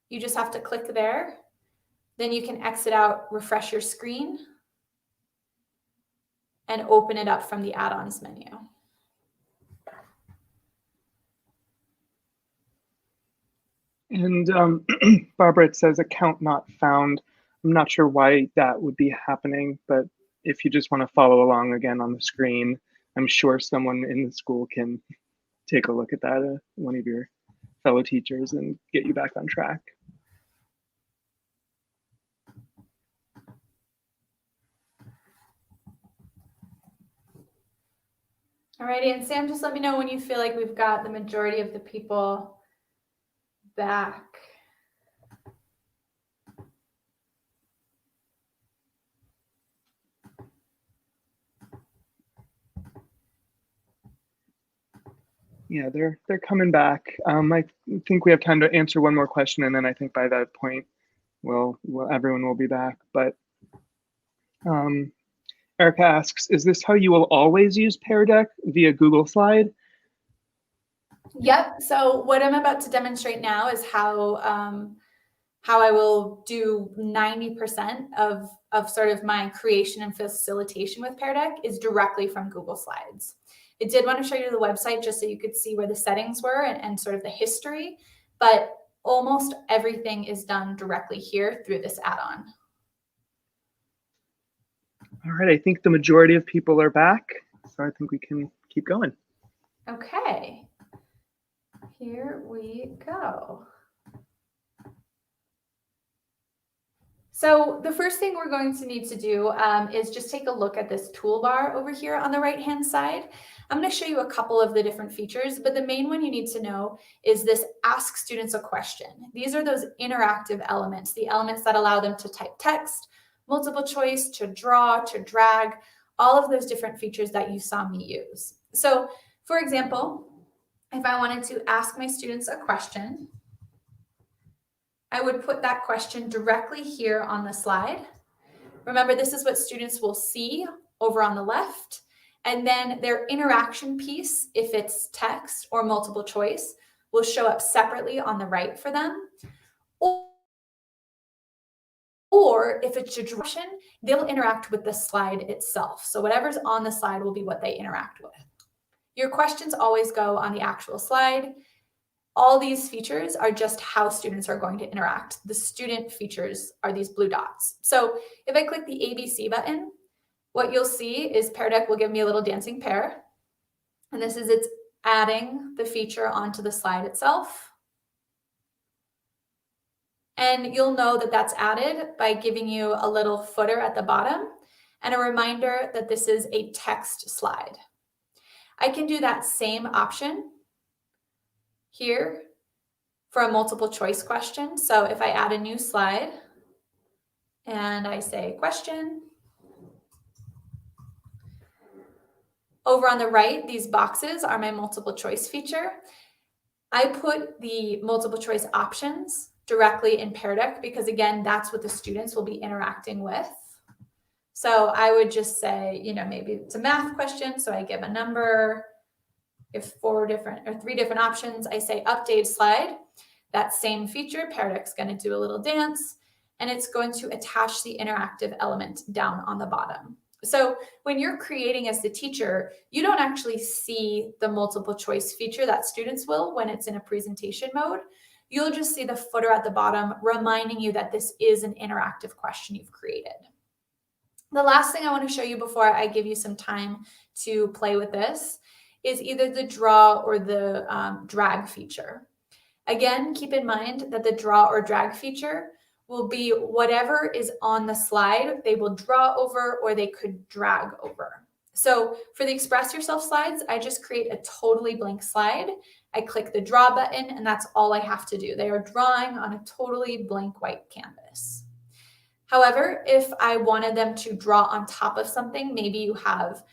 You just have to click there. Then you can exit out, refresh your screen, and open it up from the add-ons menu. And Barbara, it says account not found. I'm not sure why that would be happening, but if you just want to follow along again on the screen, I'm sure someone in the school can take a look at that, one of your fellow teachers, and get you back on track. Alrighty, and Sam, just let me know when you feel like we've got the majority of the people back. Yeah, they're coming back. I think we have time to answer one more question, and then I think by that point, everyone will be back. But Erica asks, is this how you will always use Pear Deck via Google Slide? Yep. So what I'm about to demonstrate now is how I will do 90% of sort of my creation and facilitation with Pear Deck is directly from Google Slides. I did want to show you the website just so you could see where the settings were and sort of the history, but almost everything is done directly here through this add-on. All right, I think the majority of people are back, so I think we can keep going. Okay, here we go. So the first thing we're going to need to do is just take a look at this toolbar over here on the right-hand side. I'm going to show you a couple of the different features, but the main one you need to know is this Ask Students a Question. These are those interactive elements, the elements that allow them to type text, multiple choice, to draw, to drag, all of those different features that you saw me use. So for example, if I wanted to ask my students a question, I would put that question directly here on the slide. Remember, this is what students will see over on the left. And then their interaction piece, if it's text or multiple choice, will show up separately on the right for them. Or if it's a direction, they'll interact with the slide itself. So whatever's on the slide will be what they interact with. Your questions always go on the actual slide. All these features are just how students are going to interact. The student features are these blue dots. So if I click the ABC button, what you'll see is Pear Deck will give me a little dancing pear. And this is it's adding the feature onto the slide itself. And you'll know that that's added by giving you a little footer at the bottom and a reminder that this is a text slide. I can do that same option here for a multiple choice question. So if I add a new slide and I say question, over on the right, these boxes are my multiple choice feature. I put the multiple choice options directly in Pear Deck because, again, that's what the students will be interacting with. So I would just say, maybe it's a math question, so I give a number. If 3 different options, I say update slide. That same feature, Pear Deck's going to do a little dance, and it's going to attach the interactive element down on the bottom. So when you're creating as the teacher, you don't actually see the multiple choice feature that students will when it's in a presentation mode. You'll just see the footer at the bottom reminding you that this is an interactive question you've created. The last thing I want to show you before I give you some time to play with this is either the draw or the drag feature. Again, keep in mind that the draw or drag feature will be whatever is on the slide, they will draw over or they could drag over. So for the Express Yourself slides, I just create a totally blank slide. I click the draw button and that's all I have to do. They are drawing on a totally blank white canvas. However, if I wanted them to draw on top of something, maybe you have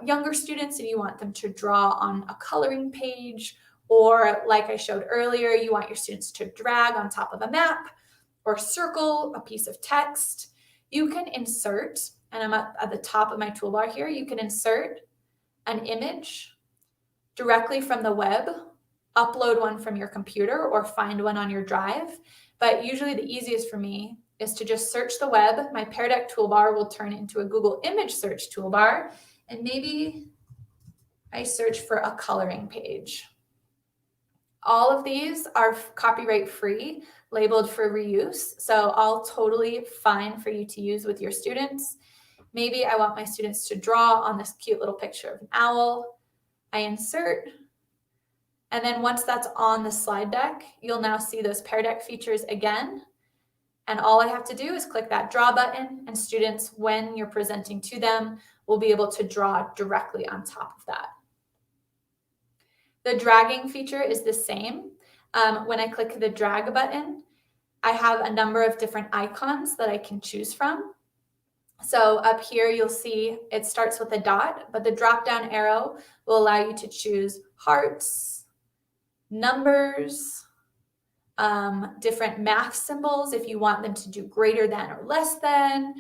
younger students and you want them to draw on a coloring page, or like I showed earlier, you want your students to drag on top of a map or circle a piece of text, you can insert, and I'm at the top of my toolbar here, you can insert an image directly from the web, upload one from your computer or find one on your drive. But usually the easiest for me is to just search the web. My Pear Deck toolbar will turn into a Google image search toolbar, and maybe I search for a coloring page. All of these are copyright free, labeled for reuse, so all totally fine for you to use with your students. Maybe I want my students to draw on this cute little picture of an owl. I insert, and then once that's on the slide deck, you'll now see those Pear Deck features again. And all I have to do is click that draw button, and students, when you're presenting to them, will be able to draw directly on top of that. The dragging feature is the same. When I click the drag button, I have a number of different icons that I can choose from. So up here, you'll see it starts with a dot, but the drop-down arrow will allow you to choose hearts, numbers, different math symbols if you want them to do greater than or less than,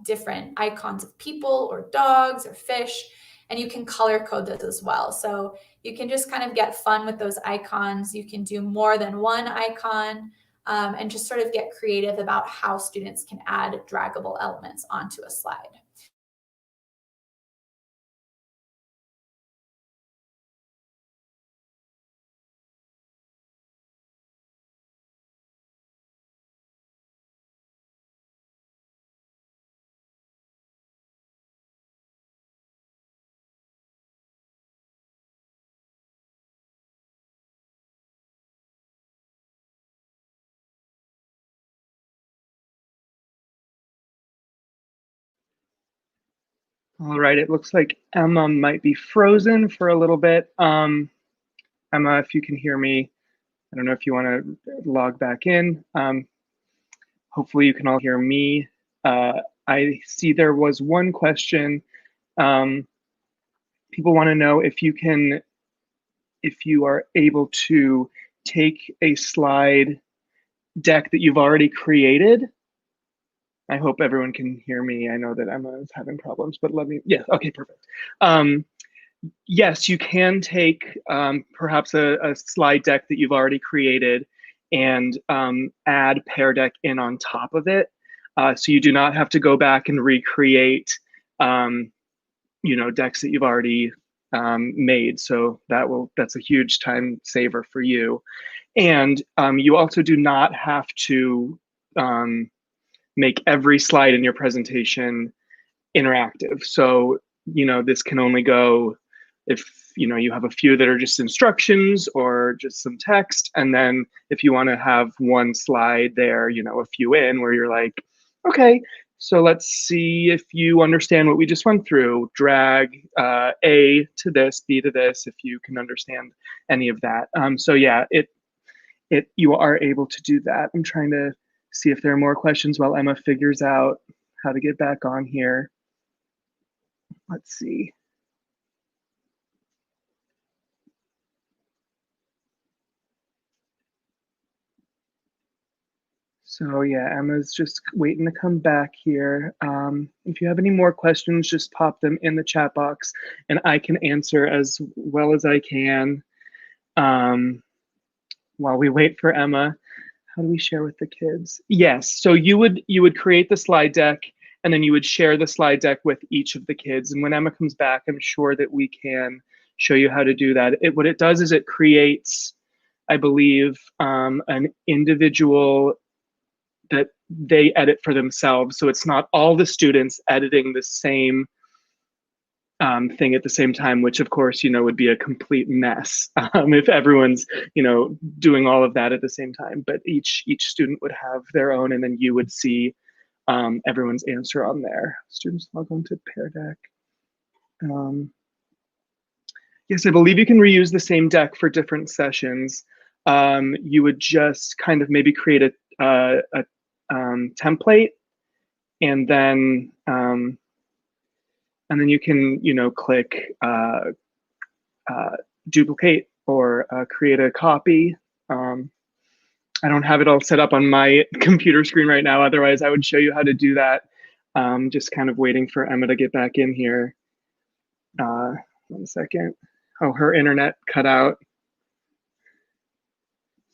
different icons of people or dogs or fish, and you can color code those as well. So you can just kind of get fun with those icons. You can do more than one icon, and just sort of get creative about how students can add draggable elements onto a slide. All right, it looks like Emma might be frozen for a little bit. Emma, if you can hear me, I don't know if you want to log back in. Hopefully you can all hear me. I see there was one question. People want to know if you are able to take a slide deck that you've already created. I hope everyone can hear me. I know that Emma is having problems, but yes, okay, perfect. Yes, you can take perhaps a slide deck that you've already created and add Pear Deck in on top of it. So you do not have to go back and recreate, decks that you've already made. So that's a huge time saver for you. And you also do not have to make every slide in your presentation interactive. So, this can only go if, you have a few that are just instructions or just some text. And then if you want to have one slide there, a few in where you're like, okay, so let's see if you understand what we just went through. Drag A to this, B to this, if you can understand any of that. So yeah, you are able to do that. I'm trying to see if there are more questions while Emma figures out how to get back on here. Let's see. So yeah, Emma's just waiting to come back here. If you have any more questions, just pop them in the chat box and I can answer as well as I can. While we wait for Emma, how do we share with the kids? Yes, so you would create the slide deck and then you would share the slide deck with each of the kids. And when Emma comes back, I'm sure that we can show you how to do that. What it does is it creates, I believe, an individual that they edit for themselves. So it's not all the students editing the same thing at the same time, which of course, would be a complete mess if everyone's, doing all of that at the same time. But each student would have their own, and then you would see everyone's answer on there. Students log on to Pear Deck. Yes, I believe you can reuse the same deck for different sessions. You would just kind of maybe create a template, and then you can click duplicate or create a copy. I don't have it all set up on my computer screen right now, otherwise I would show you how to do that. Just kind of waiting for Emma to get back in here. 1 second. Oh, her internet cut out,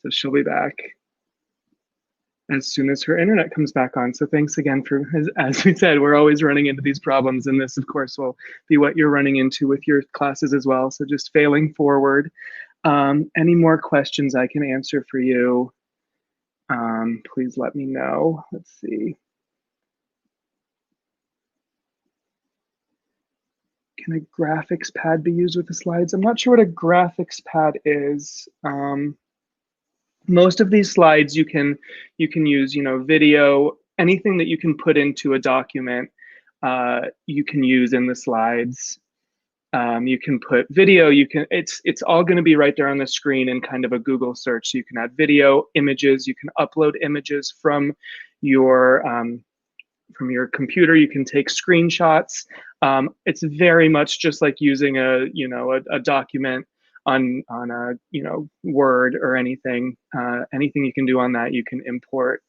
so she'll be back as soon as her internet comes back on. So thanks again for, as we said, we're always running into these problems, and this of course will be what you're running into with your classes as well. So just failing forward. Any more questions I can answer for you? Please let me know. Let's see. Can a graphics pad be used with the slides? I'm not sure what a graphics pad is. Most of these slides you can use, video, anything that you can put into a document, you can use in the slides. You can put video, it's all going to be right there on the screen in kind of a Google search. So you can add video, images, you can upload images from your computer, you can take screenshots. It's very much just like using a document on a Word or anything. Anything you can do on that, you can import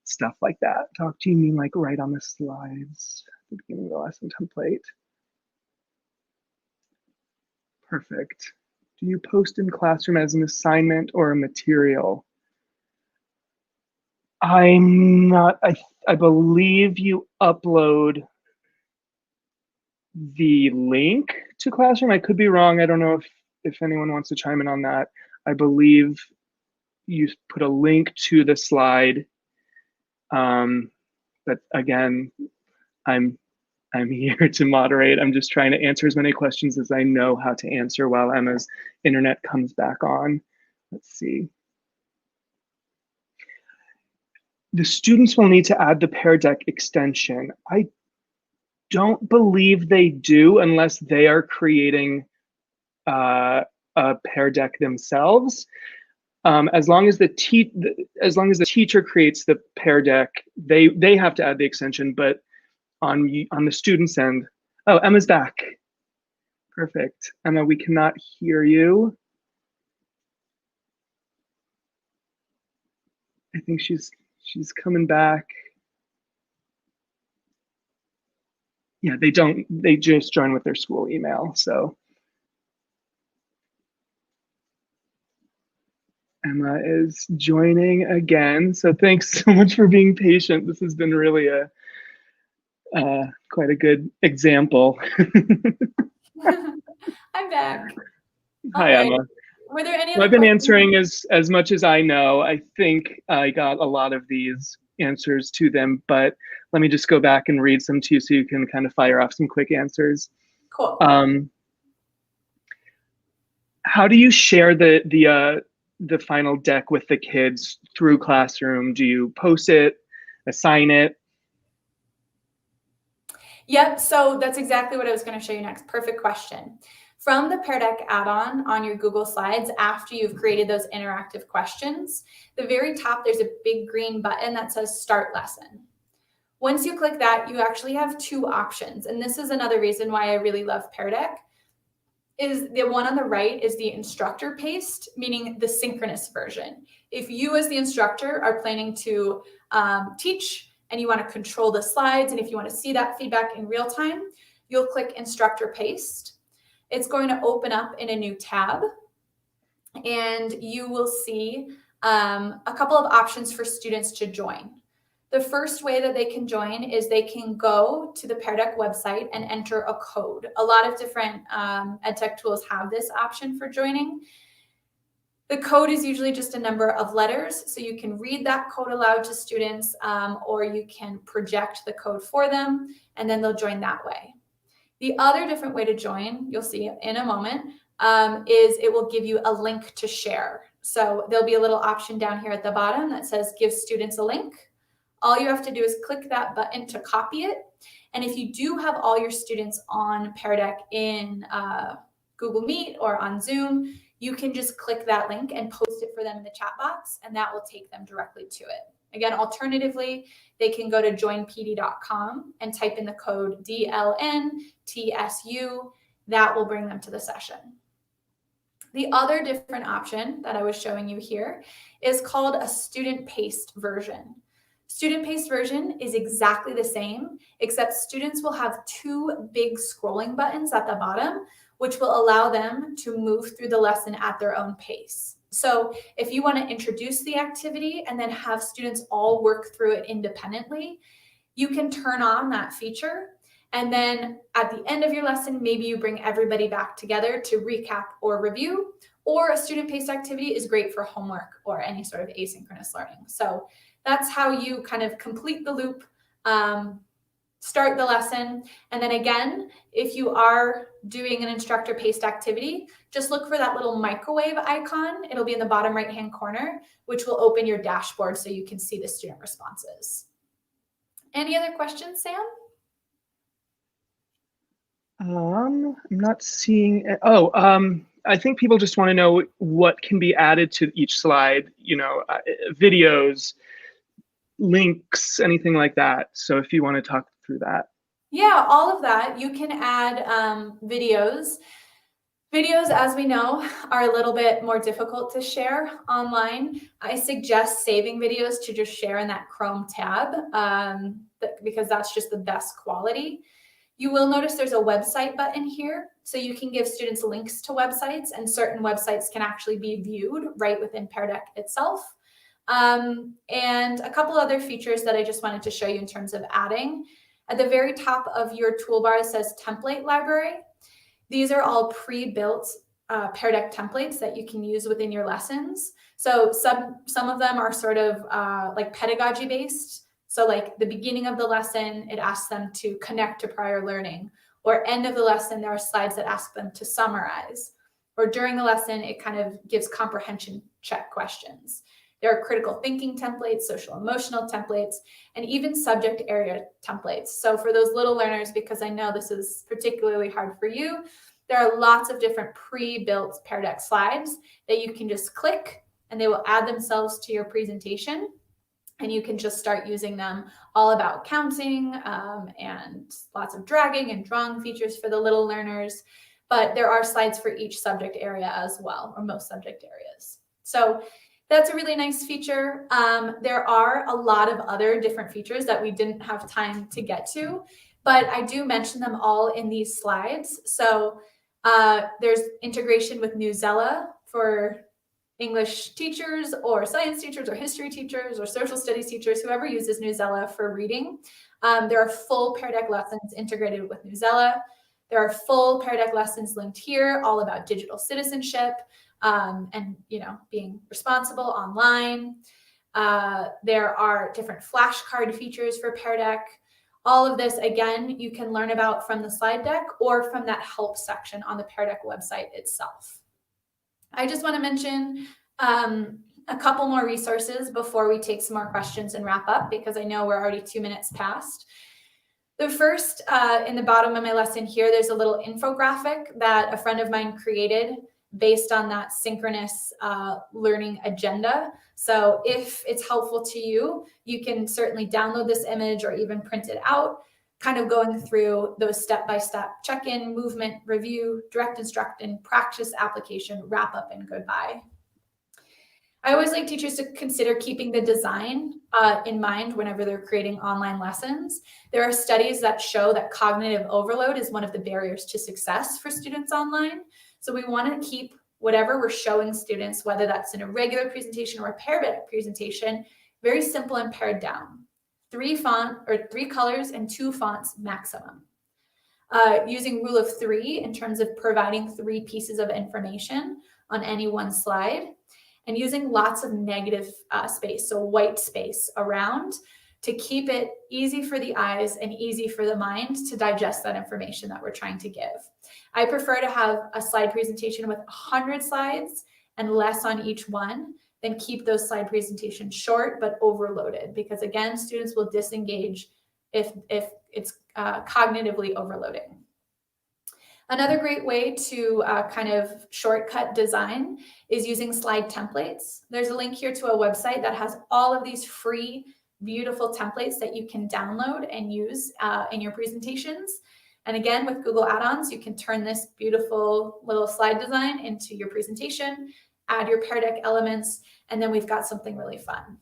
stuff like that. Doc, do you mean like right on the slides, the beginning of the lesson template? Perfect. Do you post in Classroom as an assignment or a material? I'm not, I believe you upload the link to Classroom. I could be wrong. I don't know if anyone wants to chime in on that. I believe you put a link to the slide. But again, I'm here to moderate. I'm just trying to answer as many questions as I know how to answer while Emma's internet comes back on. Let's see. The students will need to add the Pear Deck extension. I don't believe they do unless they are creating a Pear Deck themselves. As long as the teacher creates the Pear Deck, they have to add the extension. But on the student's end, oh, Emma's back. Perfect. Emma, we cannot hear you. I think she's coming back. Yeah, they just join with their school email, so. Emma is joining again, so thanks so much for being patient. This has been really quite a good example. I'm back. All Hi, right. Emma. Were there any Well, other I've been questions? answering as much as I know. I think I got a lot of these answers to them, but let me just go back and read some to you so you can kind of fire off some quick answers. Cool. How do you share the final deck with the kids through Classroom? Do you post it, assign it? Yep, so that's exactly what I was going to show you next. Perfect question. From the Pear Deck add-on on your Google Slides, after you've created those interactive questions, the very top, there's a big green button that says Start Lesson. Once you click that, you actually have two options. And this is another reason why I really love Pear Deck. Is the one on the right is the instructor paced, meaning the synchronous version. If you as the instructor are planning to teach and you want to control the slides, and if you want to see that feedback in real time, you'll click instructor paced. It's going to open up in a new tab, and you will see a couple of options for students to join. The first way that they can join is they can go to the Pear Deck website and enter a code. A lot of different EdTech tools have this option for joining. The code is usually just a number of letters, so you can read that code aloud to students, or you can project the code for them, and then they'll join that way. The other different way to join, you'll see in a moment, is it will give you a link to share. So there'll be a little option down here at the bottom that says give students a link. All you have to do is click that button to copy it. And if you do have all your students on Pear Deck in Google Meet or on Zoom, you can just click that link and post it for them in the chat box, and that will take them directly to it. Again, alternatively, they can go to joinpd.com and type in the code DLNTSU. That will bring them to the session. The other different option that I was showing you here is called a student-paced version. Student-paced version is exactly the same, except students will have two big scrolling buttons at the bottom, which will allow them to move through the lesson at their own pace. So if you want to introduce the activity and then have students all work through it independently, you can turn on that feature. And then at the end of your lesson, maybe you bring everybody back together to recap or review, or a student-paced activity is great for homework or any sort of asynchronous learning. So that's how you kind of complete the loop, start the lesson. And then again, if you are doing an instructor-paced activity, just look for that little microwave icon. It'll be in the bottom right-hand corner, which will open your dashboard so you can see the student responses. Any other questions, Sam? I'm not seeing it. Oh, I think people just want to know what can be added to each slide, you know, videos, links, anything like that. So if you want to talk through that. Yeah, all of that. You can add videos. Videos, as we know, are a little bit more difficult to share online. I suggest saving videos to just share in that Chrome tab because that's just the best quality. You will notice there's a website button here, so you can give students links to websites, and certain websites can actually be viewed right within Pear Deck itself. And a couple other features that I just wanted to show you in terms of adding. At the very top of your toolbar, it says Template Library. These are all pre-built Pear Deck templates that you can use within your lessons. So some of them are sort of like pedagogy based. So like the beginning of the lesson, it asks them to connect to prior learning, or end of the lesson, there are slides that ask them to summarize, or during the lesson, it kind of gives comprehension check questions. There are critical thinking templates, social emotional templates, and even subject area templates. So for those little learners, because I know this is particularly hard for you, there are lots of different pre-built Pear Deck slides that you can just click and they will add themselves to your presentation. And you can just start using them, all about counting and lots of dragging and drawing features for the little learners. But there are slides for each subject area as well, or most subject areas. So that's a really nice feature. There are a lot of other different features that we didn't have time to get to, but I do mention them all in these slides. So there's integration with Newsela for English teachers or science teachers or history teachers or social studies teachers, whoever uses Newsela for reading. There are full Pear Deck lessons integrated with Newsela. There are full Pear Deck lessons linked here, all about digital citizenship and being responsible online. There are different flashcard features for Pear Deck. All of this, again, you can learn about from the slide deck or from that help section on the Pear Deck website itself. I just want to mention a couple more resources before we take some more questions and wrap up, because I know we're already 2 minutes past. The first, in the bottom of my lesson here, there's a little infographic that a friend of mine created based on that synchronous learning agenda. So if it's helpful to you, you can certainly download this image or even print it out, kind of going through those step-by-step check-in, movement, review, direct instruction, practice application, wrap up, and goodbye. I always like teachers to consider keeping the design in mind whenever they're creating online lessons. There are studies that show that cognitive overload is one of the barriers to success for students online. So we want to keep whatever we're showing students, whether that's in a regular presentation or a Pear Deck presentation, very simple and pared down. 3 colors and 2 fonts maximum. Using rule of 3 in terms of providing 3 pieces of information on any one slide, and using lots of negative space, so white space around, to keep it easy for the eyes and easy for the mind to digest that information that we're trying to give. I prefer to have a slide presentation with 100 slides and less on each one than keep those slide presentations short but overloaded, because again, students will disengage if it's cognitively overloading. Another great way to kind of shortcut design is using slide templates. There's a link here to a website that has all of these free, beautiful templates that you can download and use in your presentations. And again, with Google add-ons, you can turn this beautiful little slide design into your presentation, add your Pear Deck elements, and then we've got something really fun.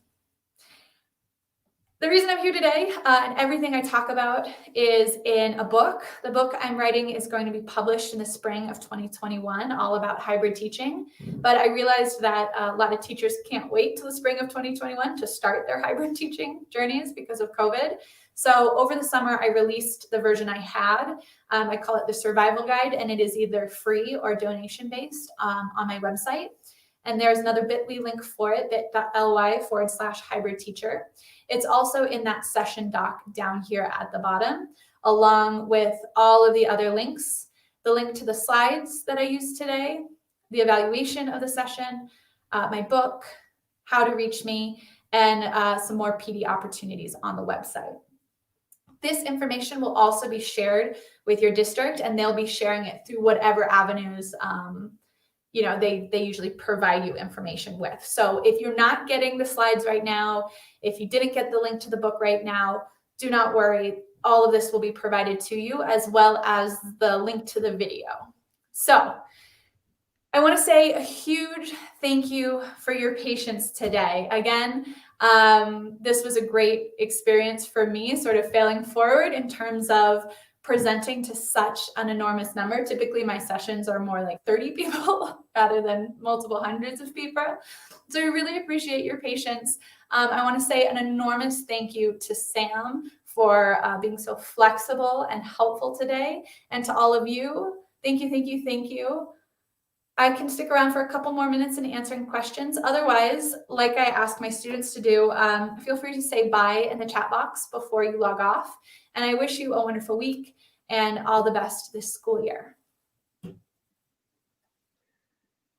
The reason I'm here today and everything I talk about is in a book. The book I'm writing is going to be published in the spring of 2021, all about hybrid teaching. But I realized that a lot of teachers can't wait till the spring of 2021 to start their hybrid teaching journeys because of COVID. So over the summer, I released the version I had. I call it the Survival Guide, and it is either free or donation-based on my website. And there's another bit.ly link for it, bit.ly/hybrid teacher. It's also in that session doc down here at the bottom, along with all of the other links, the link to the slides that I used today, the evaluation of the session, my book, how to reach me, and some more PD opportunities on the website. This information will also be shared with your district, and they'll be sharing it through whatever avenues they usually provide you information with. So if you're not getting the slides right now, if you didn't get the link to the book right now, do not worry. All of this will be provided to you, as well as the link to the video. So I want to say a huge thank you for your patience today. Again, this was a great experience for me, sort of failing forward in terms of presenting to such an enormous number. Typically, my sessions are more like 30 people rather than multiple hundreds of people. So I really appreciate your patience. I want to say an enormous thank you to Sam for being so flexible and helpful today. And to all of you, thank you, thank you, thank you. I can stick around for a couple more minutes in answering questions. Otherwise, like I asked my students to do, feel free to say bye in the chat box before you log off. And I wish you a wonderful week and all the best this school year.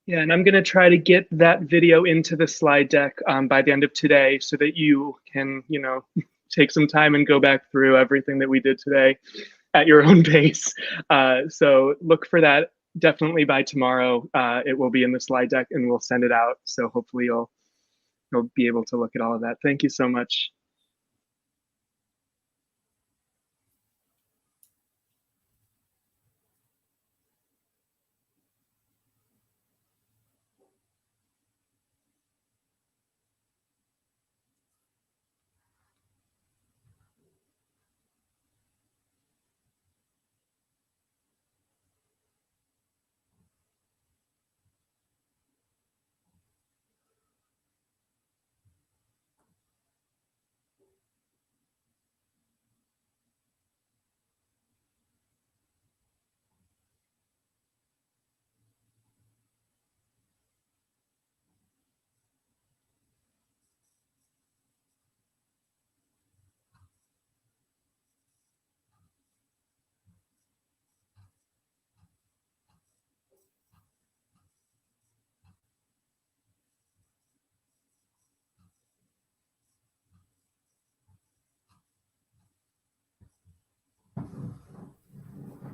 Yeah, and I'm going to try to get that video into the slide deck by the end of today so that you can, take some time and go back through everything that we did today at your own pace. So look for that. Definitely by tomorrow, it will be in the slide deck and we'll send it out. So hopefully you'll be able to look at all of that. Thank you so much.